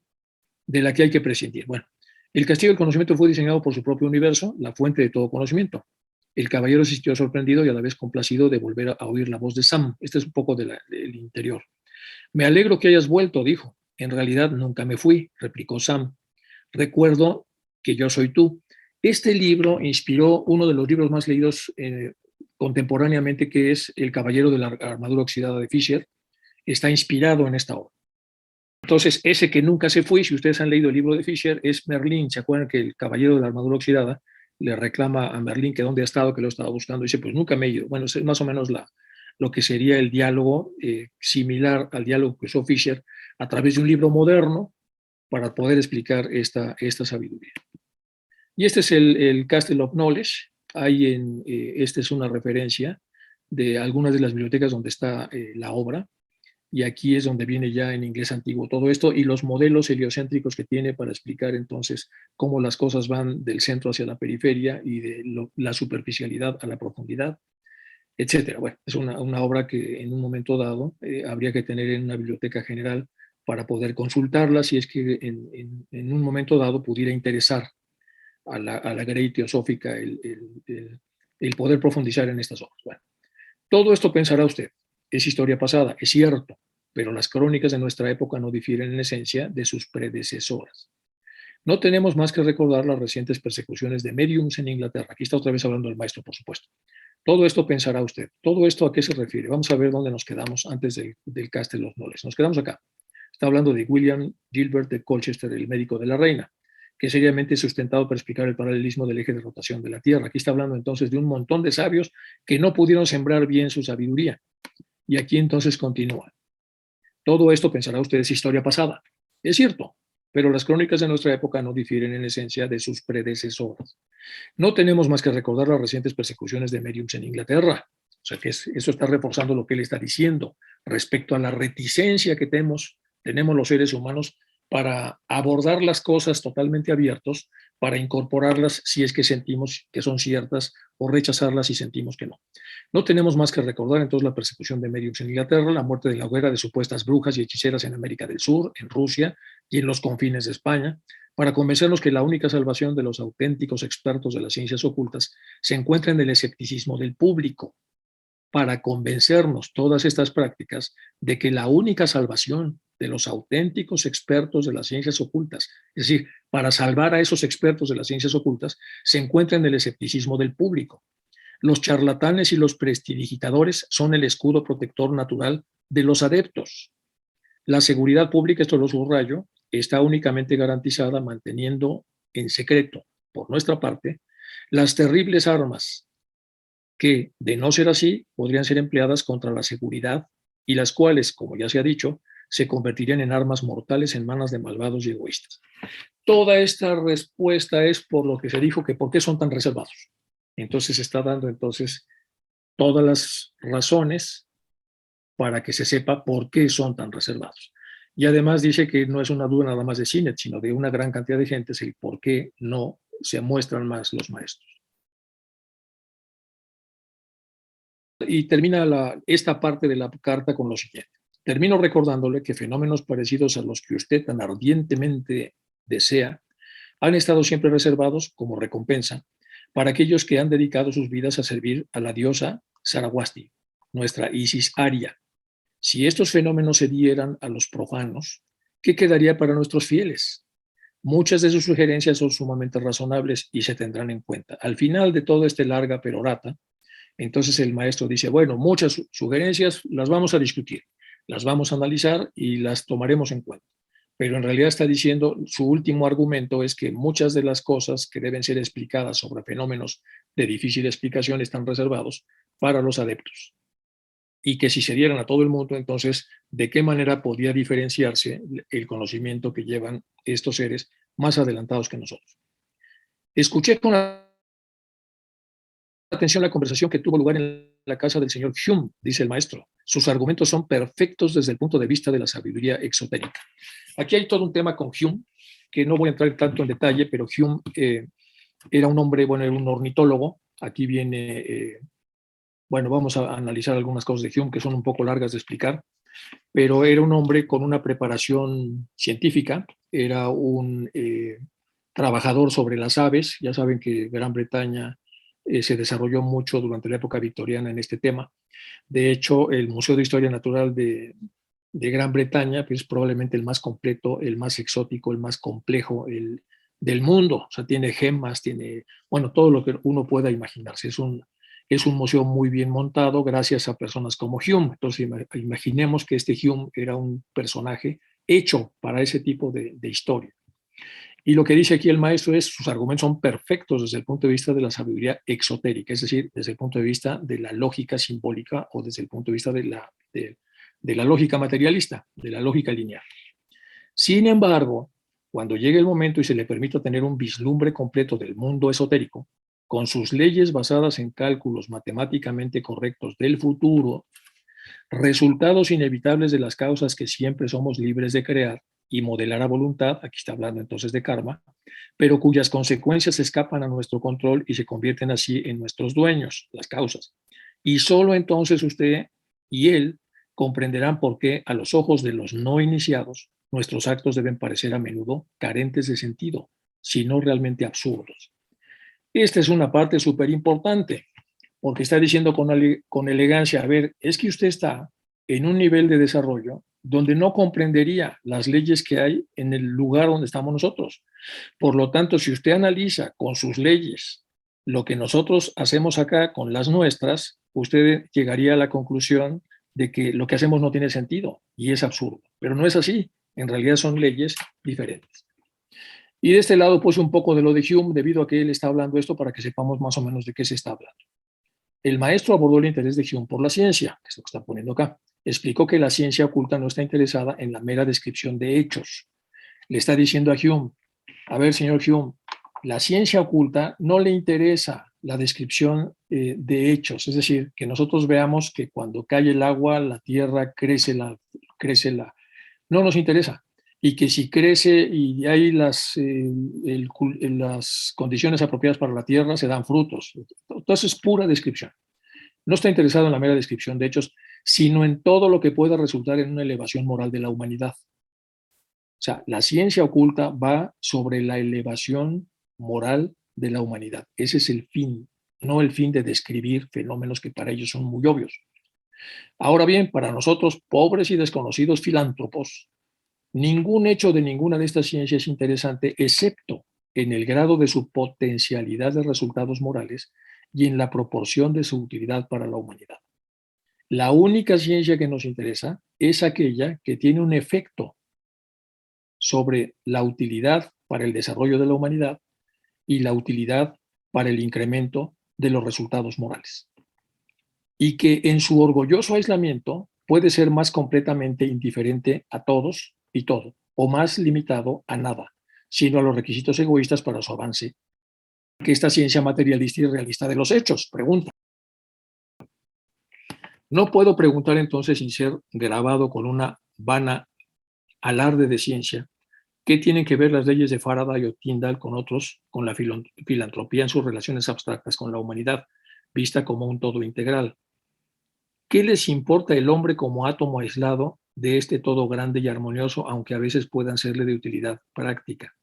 la que hay que prescindir. Bueno, el castigo del conocimiento fue diseñado por su propio universo, la fuente de todo conocimiento. El caballero se sintió sorprendido y a la vez complacido de volver a oír la voz de Sam. Este es un poco del interior. Me alegro que hayas vuelto, dijo. En realidad nunca me fui, replicó Sam. Recuerdo que yo soy tú. Este libro inspiró uno de los libros más leídos contemporáneamente, que es El caballero de la armadura oxidada de Fisher. Está inspirado en esta obra. Entonces, ese que nunca se fue, si ustedes han leído el libro de Fisher, es Merlín. ¿Se acuerdan que el caballero de la armadura oxidada le reclama a Merlín que dónde ha estado, que lo estaba buscando? Y dice, pues nunca me he ido. Bueno, es más o menos lo que sería el diálogo similar al diálogo que usó Fisher a través de un libro moderno para poder explicar esta sabiduría. Y este es el Castle of Knowledge. Esta es una referencia de algunas de las bibliotecas donde está la obra. Y aquí es donde viene ya en inglés antiguo todo esto y los modelos heliocéntricos que tiene para explicar entonces cómo las cosas van del centro hacia la periferia y de la superficialidad a la profundidad, etcétera. Bueno, es una obra que en un momento dado habría que tener en una biblioteca general para poder consultarla si es que en un momento dado pudiera interesar a la grey teosófica el poder profundizar en estas obras. Bueno, todo esto pensará usted, es historia pasada, es cierto, pero las crónicas de nuestra época no difieren en esencia de sus predecesoras. No tenemos más que recordar las recientes persecuciones de médiums en Inglaterra. Aquí está otra vez hablando el maestro, por supuesto. Todo esto pensará usted. ¿Todo esto a qué se refiere? Vamos a ver dónde nos quedamos antes del Castle of Knowledge. Nos quedamos acá. Está hablando de William Gilbert de Colchester, el médico de la reina, que seriamente sustentado para explicar el paralelismo del eje de rotación de la Tierra. Aquí está hablando entonces de un montón de sabios que no pudieron sembrar bien su sabiduría. Y aquí entonces continúa. Todo esto, pensará usted, es historia pasada. Es cierto, pero las crónicas de nuestra época no difieren en esencia de sus predecesoras. No tenemos más que recordar las recientes persecuciones de médiums en Inglaterra. O sea que eso está reforzando lo que él está diciendo respecto a la reticencia que tenemos los seres humanos para abordar las cosas totalmente abiertos, para incorporarlas si es que sentimos que son ciertas o rechazarlas si sentimos que no. No tenemos más que recordar entonces la persecución de médiums en Inglaterra, la muerte de la hoguera de supuestas brujas y hechiceras en América del Sur, en Rusia y en los confines de España, para convencernos que la única salvación de los auténticos expertos de las ciencias ocultas se encuentra en el escepticismo del público, para convencernos todas estas prácticas de que la única salvación de los auténticos expertos de las ciencias ocultas, es decir, para salvar a esos expertos de las ciencias ocultas, se encuentra en el escepticismo del público. Los charlatanes y los prestidigitadores son el escudo protector natural de los adeptos. La seguridad pública, esto lo subrayo, está únicamente garantizada manteniendo en secreto, por nuestra parte, las terribles armas que, de no ser así, podrían ser empleadas contra la seguridad y las cuales, como ya se ha dicho, se convertirían en armas mortales en manos de malvados y egoístas. Toda esta respuesta es por lo que se dijo que por qué son tan reservados. Entonces se está dando entonces todas las razones para que se sepa por qué son tan reservados. Y además dice que no es una duda nada más de Sinet, sino de una gran cantidad de gente, es el por qué no se muestran más los maestros. Y termina esta parte de la carta con lo siguiente. Termino recordándole que fenómenos parecidos a los que usted tan ardientemente desea han estado siempre reservados como recompensa para aquellos que han dedicado sus vidas a servir a la diosa Saraswati, nuestra Isis Aria. Si estos fenómenos se dieran a los profanos, ¿qué quedaría para nuestros fieles? Muchas de sus sugerencias son sumamente razonables y se tendrán en cuenta. Al final de toda esta larga perorata, entonces el maestro dice, bueno, muchas sugerencias las vamos a discutir, las vamos a analizar y las tomaremos en cuenta. Pero en realidad está diciendo, su último argumento es que muchas de las cosas que deben ser explicadas sobre fenómenos de difícil explicación están reservados para los adeptos. Y que si se dieran a todo el mundo, entonces, ¿de qué manera podría diferenciarse el conocimiento que llevan estos seres más adelantados que nosotros? Escuché con atención la conversación que tuvo lugar en la casa del señor Hume, dice el maestro, sus argumentos son perfectos desde el punto de vista de la sabiduría exotérica. Aquí hay todo un tema con Hume, que no voy a entrar tanto en detalle, pero Hume era un hombre, bueno, era un ornitólogo. Aquí viene, bueno, vamos a analizar algunas cosas de Hume que son un poco largas de explicar, pero era un hombre con una preparación científica, era un trabajador sobre las aves. Ya saben que Gran Bretaña se desarrolló mucho durante la época victoriana en este tema. De hecho, el Museo de Historia Natural de Gran Bretaña pues, es probablemente el más completo, el más exótico, el más complejo del mundo. O sea, tiene gemas, tiene, bueno, todo lo que uno pueda imaginarse. Es un museo muy bien montado gracias a personas como Hume. Entonces, imaginemos que este Hume era un personaje hecho para ese tipo de historia. Y lo que dice aquí el maestro es, sus argumentos son perfectos desde el punto de vista de la sabiduría exotérica, es decir, desde el punto de vista de la lógica simbólica o desde el punto de vista de la lógica materialista, de la lógica lineal. Sin embargo, cuando llegue el momento y se le permita tener un vislumbre completo del mundo esotérico, con sus leyes basadas en cálculos matemáticamente correctos del futuro, resultados inevitables de las causas que siempre somos libres de crear y modelar a voluntad, aquí está hablando entonces de karma, pero cuyas consecuencias escapan a nuestro control y se convierten así en nuestros dueños, las causas. Y solo entonces usted y él comprenderán por qué a los ojos de los no iniciados nuestros actos deben parecer a menudo carentes de sentido, sino realmente absurdos. Esta es una parte súper importante, porque está diciendo con elegancia, a ver, es que usted está en un nivel de desarrollo donde no comprendería las leyes que hay en el lugar donde estamos nosotros. Por lo tanto, si usted analiza con sus leyes lo que nosotros hacemos acá con las nuestras, usted llegaría a la conclusión de que lo que hacemos no tiene sentido y es absurdo. Pero no es así. En realidad son leyes diferentes. Y de este lado puse un poco de lo de Hume, debido a que él está hablando esto para que sepamos más o menos de qué se está hablando. El maestro abordó el interés de Hume por la ciencia, que es lo que está poniendo acá. Explicó que la ciencia oculta no está interesada en la mera descripción de hechos. Le está diciendo a Hume, a ver, señor Hume, la ciencia oculta no le interesa la descripción de hechos, es decir, que nosotros veamos que cuando cae el agua, la tierra crece no nos interesa. Y que si crece y hay las condiciones apropiadas para la tierra, se dan frutos. Entonces es pura descripción. No está interesado en la mera descripción de hechos, sino en todo lo que pueda resultar en una elevación moral de la humanidad. O sea, la ciencia oculta va sobre la elevación moral de la humanidad. Ese es el fin, no el fin de describir fenómenos que para ellos son muy obvios. Ahora bien, para nosotros, pobres y desconocidos filántropos, ningún hecho de ninguna de estas ciencias es interesante, excepto en el grado de su potencialidad de resultados morales y en la proporción de su utilidad para la humanidad. La única ciencia que nos interesa es aquella que tiene un efecto sobre la utilidad para el desarrollo de la humanidad y la utilidad para el incremento de los resultados morales. Y que en su orgulloso aislamiento puede ser más completamente indiferente a todos y todo, o más limitado a nada, sino a los requisitos egoístas para su avance. Que esta ciencia materialista y realista de los hechos, pregunta. No puedo preguntar entonces sin ser grabado con una vana alarde de ciencia, ¿qué tienen que ver las leyes de Faraday o Tyndall con la filantropía en sus relaciones abstractas con la humanidad, vista como un todo integral? ¿Qué les importa el hombre como átomo aislado de este todo grande y armonioso, aunque a veces puedan serle de utilidad práctica?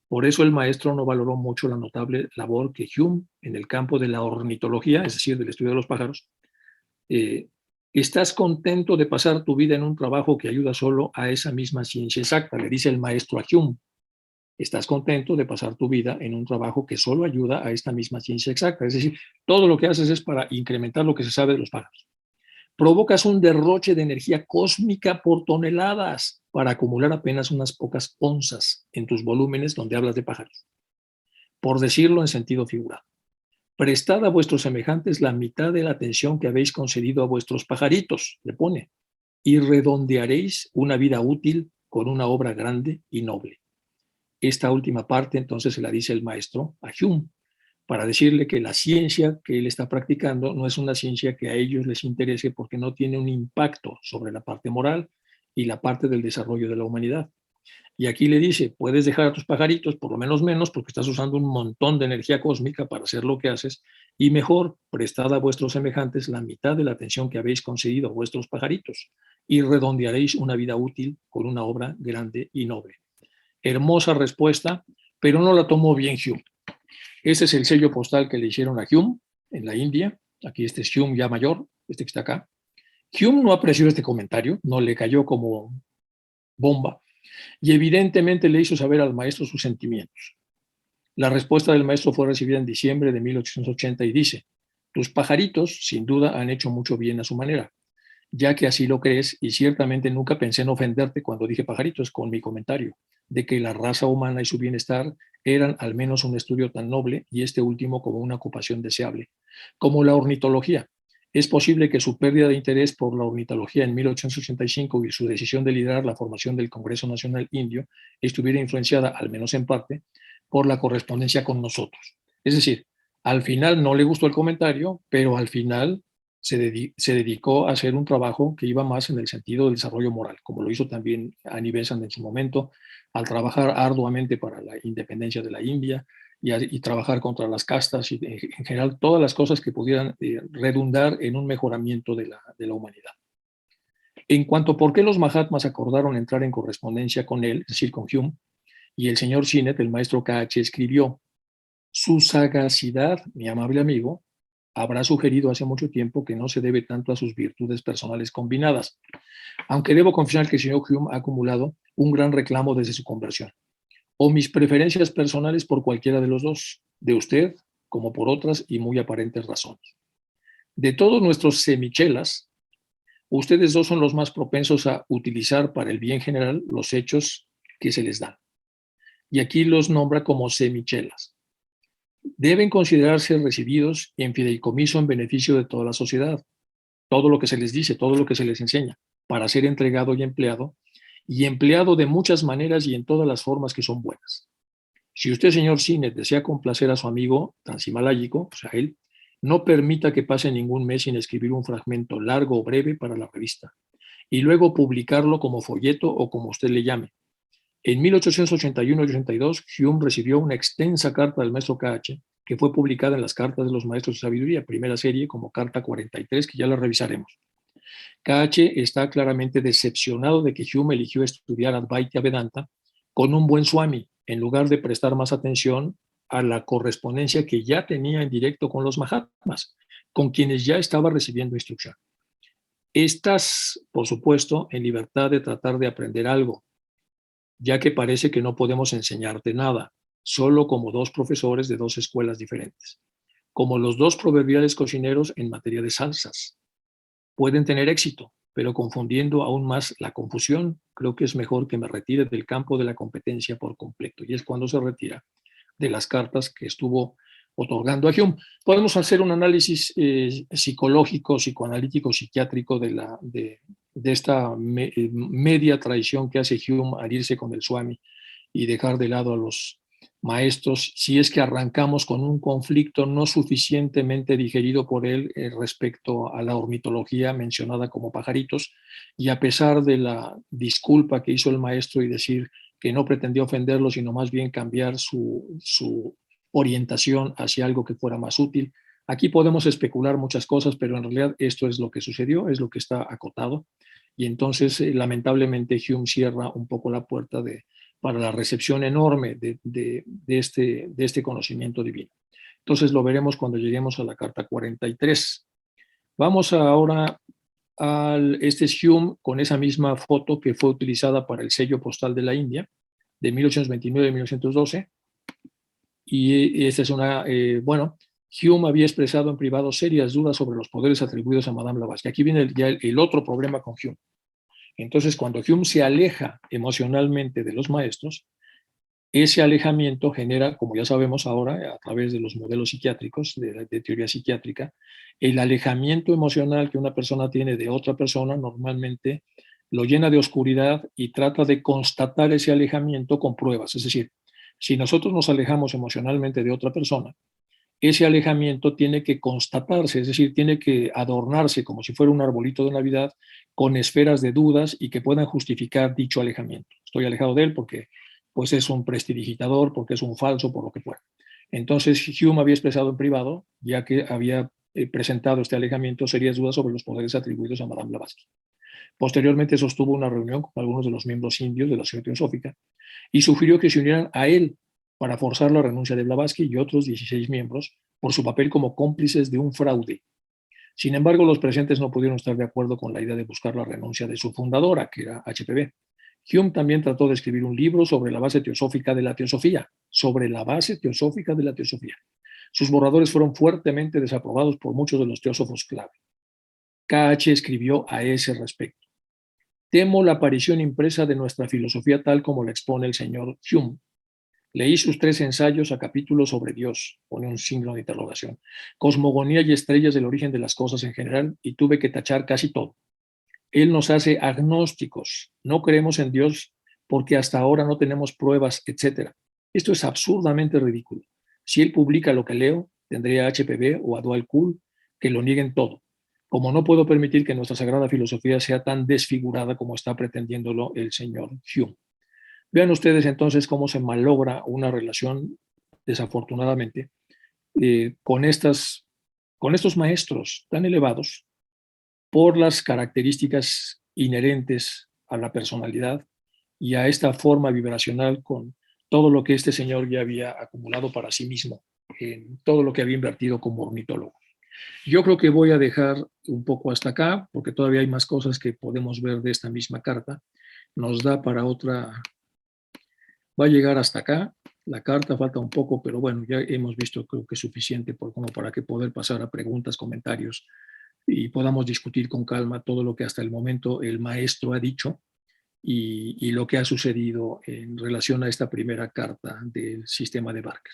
Por eso el maestro no valoró mucho la notable labor que Hume, en el campo de la ornitología, es decir, del estudio de los pájaros, ¿estás contento de pasar tu vida en un trabajo que ayuda solo a esa misma ciencia exacta? Le dice el maestro a Hume. ¿Estás contento de pasar tu vida en un trabajo que solo ayuda a esta misma ciencia exacta? Es decir, todo lo que haces es para incrementar lo que se sabe de los pájaros. Provocas un derroche de energía cósmica por toneladas para acumular apenas unas pocas onzas en tus volúmenes donde hablas de pájaros. Por decirlo en sentido figurado. Prestad a vuestros semejantes la mitad de la atención que habéis concedido a vuestros pajaritos, le pone, y redondearéis una vida útil con una obra grande y noble. Esta última parte entonces se la dice el maestro a Hume, para decirle que la ciencia que él está practicando no es una ciencia que a ellos les interese porque no tiene un impacto sobre la parte moral y la parte del desarrollo de la humanidad. Y aquí le dice, puedes dejar a tus pajaritos, por lo menos, porque estás usando un montón de energía cósmica para hacer lo que haces, y mejor, prestad a vuestros semejantes la mitad de la atención que habéis concedido a vuestros pajaritos, y redondearéis una vida útil con una obra grande y noble. Hermosa respuesta, pero no la tomó bien Hume. Ese es el sello postal que le hicieron a Hume en la India. Aquí este es Hume ya mayor, este que está acá. Hume no apreció este comentario, no le cayó como bomba, y evidentemente le hizo saber al maestro sus sentimientos. La respuesta del maestro fue recibida en diciembre de 1880 y dice, tus pajaritos sin duda han hecho mucho bien a su manera, ya que así lo crees y ciertamente nunca pensé en ofenderte cuando dije pajaritos con mi comentario, de que la raza humana y su bienestar eran al menos un estudio tan noble y este último como una ocupación deseable, como la ornitología. Es posible que su pérdida de interés por la ornitología en 1885 y su decisión de liderar la formación del Congreso Nacional Indio estuviera influenciada, al menos en parte, por la correspondencia con nosotros. Es decir, al final no le gustó el comentario, pero al final se dedicó a hacer un trabajo que iba más en el sentido del desarrollo moral, como lo hizo también Annie Besant en su momento, al trabajar arduamente para la independencia de la India y trabajar contra las castas y en general todas las cosas que pudieran redundar en un mejoramiento de la humanidad. En cuanto a por qué los Mahatmas acordaron entrar en correspondencia con él, es decir, con Hume, y el señor Sinnett, el maestro KH, escribió, su sagacidad, mi amable amigo, habrá sugerido hace mucho tiempo que no se debe tanto a sus virtudes personales combinadas, aunque debo confesar que el señor Hume ha acumulado un gran reclamo desde su conversión, o mis preferencias personales por cualquiera de los dos, de usted como por otras y muy aparentes razones. De todos nuestros semichelas, ustedes dos son los más propensos a utilizar para el bien general los hechos que se les dan. Y aquí los nombra como semichelas. Deben considerarse recibidos en fideicomiso en beneficio de toda la sociedad, todo lo que se les dice, todo lo que se les enseña, para ser entregado y empleado de muchas maneras y en todas las formas que son buenas. Si usted, señor Sinnett, desea complacer a su amigo transhimaláyico, o sea, él, no permita que pase ningún mes sin escribir un fragmento largo o breve para la revista, y luego publicarlo como folleto o como usted le llame. En 1881-82, Hume recibió una extensa carta del maestro KH, que fue publicada en las Cartas de los Maestros de Sabiduría, primera serie, como Carta 43, que ya la revisaremos. KH está claramente decepcionado de que Hume eligió estudiar Advaita Vedanta con un buen Swami, en lugar de prestar más atención a la correspondencia que ya tenía en directo con los Mahatmas, con quienes ya estaba recibiendo instrucción. Estás, por supuesto, en libertad de tratar de aprender algo, ya que parece que no podemos enseñarte nada, solo como dos profesores de dos escuelas diferentes, como los dos proverbiales cocineros en materia de salsas. Pueden tener éxito, pero confundiendo aún más la confusión, creo que es mejor que me retire del campo de la competencia por completo. Y es cuando se retira de las cartas que estuvo otorgando a Hume. Podemos hacer un análisis psicológico, psicoanalítico, psiquiátrico de esta media traición que hace Hume al irse con el Swami y dejar de lado a los maestros, si es que arrancamos con un conflicto no suficientemente digerido por él respecto a la ornitología mencionada como pajaritos, y a pesar de la disculpa que hizo el maestro y decir que no pretendía ofenderlo, sino más bien cambiar su orientación hacia algo que fuera más útil. Aquí podemos especular muchas cosas, pero en realidad esto es lo que sucedió, es lo que está acotado, y entonces lamentablemente Hume cierra un poco la puerta para la recepción enorme de este conocimiento divino. Entonces lo veremos cuando lleguemos a la carta 43. Vamos ahora este es Hume con esa misma foto que fue utilizada para el sello postal de la India, de 1829 y 1912. Y esta es una, bueno, Hume había expresado en privado serias dudas sobre los poderes atribuidos a Madame Blavatsky. Aquí viene ya el otro problema con Hume. Entonces, cuando Hume se aleja emocionalmente de los maestros, ese alejamiento genera, como ya sabemos ahora, a través de los modelos psiquiátricos, de teoría psiquiátrica, el alejamiento emocional que una persona tiene de otra persona normalmente lo llena de oscuridad y trata de constatar ese alejamiento con pruebas. Es decir, si nosotros nos alejamos emocionalmente de otra persona ese alejamiento tiene que constatarse, es decir, tiene que adornarse como si fuera un arbolito de Navidad con esferas de dudas y que puedan justificar dicho alejamiento. Estoy alejado de él porque pues, es un prestidigitador, porque es un falso, por lo que fuera. Entonces, Hume había expresado en privado, ya que había presentado este alejamiento, serias dudas sobre los poderes atribuidos a Madame Blavatsky. Posteriormente sostuvo una reunión con algunos de los miembros indios de la Sociedad Teosófica y sugirió que se unieran a él para forzar la renuncia de Blavatsky y otros 16 miembros por su papel como cómplices de un fraude. Sin embargo, los presentes no pudieron estar de acuerdo con la idea de buscar la renuncia de su fundadora, que era HPB. Hume también trató de escribir un libro sobre la base teosófica de la teosofía, sobre la base teosófica de la teosofía. Sus borradores fueron fuertemente desaprobados por muchos de los teósofos clave. KH escribió a ese respecto: temo la aparición impresa de nuestra filosofía tal como la expone el señor Hume. Leí sus 3 ensayos a capítulos sobre Dios, pone un signo de interrogación, cosmogonía y estrellas del origen de las cosas en general, y tuve que tachar casi todo. Él nos hace agnósticos, no creemos en Dios porque hasta ahora no tenemos pruebas, etc. Esto es absurdamente ridículo. Si él publica lo que leo, tendré a HPB o a Dual Cool que lo nieguen todo. Como no puedo permitir que nuestra sagrada filosofía sea tan desfigurada como está pretendiéndolo el señor Hume. Vean ustedes entonces cómo se malogra una relación, desafortunadamente, con estos maestros tan elevados por las características inherentes a la personalidad y a esta forma vibracional con todo lo que este señor ya había acumulado para sí mismo, en todo lo que había invertido como ornitólogo. Yo creo que voy a dejar un poco hasta acá, porque todavía hay más cosas que podemos ver de esta misma carta. Nos da para otra, va a llegar hasta acá. La carta falta un poco, pero bueno, ya hemos visto, creo que es suficiente como para que poder pasar a preguntas, comentarios y podamos discutir con calma todo lo que hasta el momento el maestro ha dicho y lo que ha sucedido en relación a esta primera carta del sistema de Barker.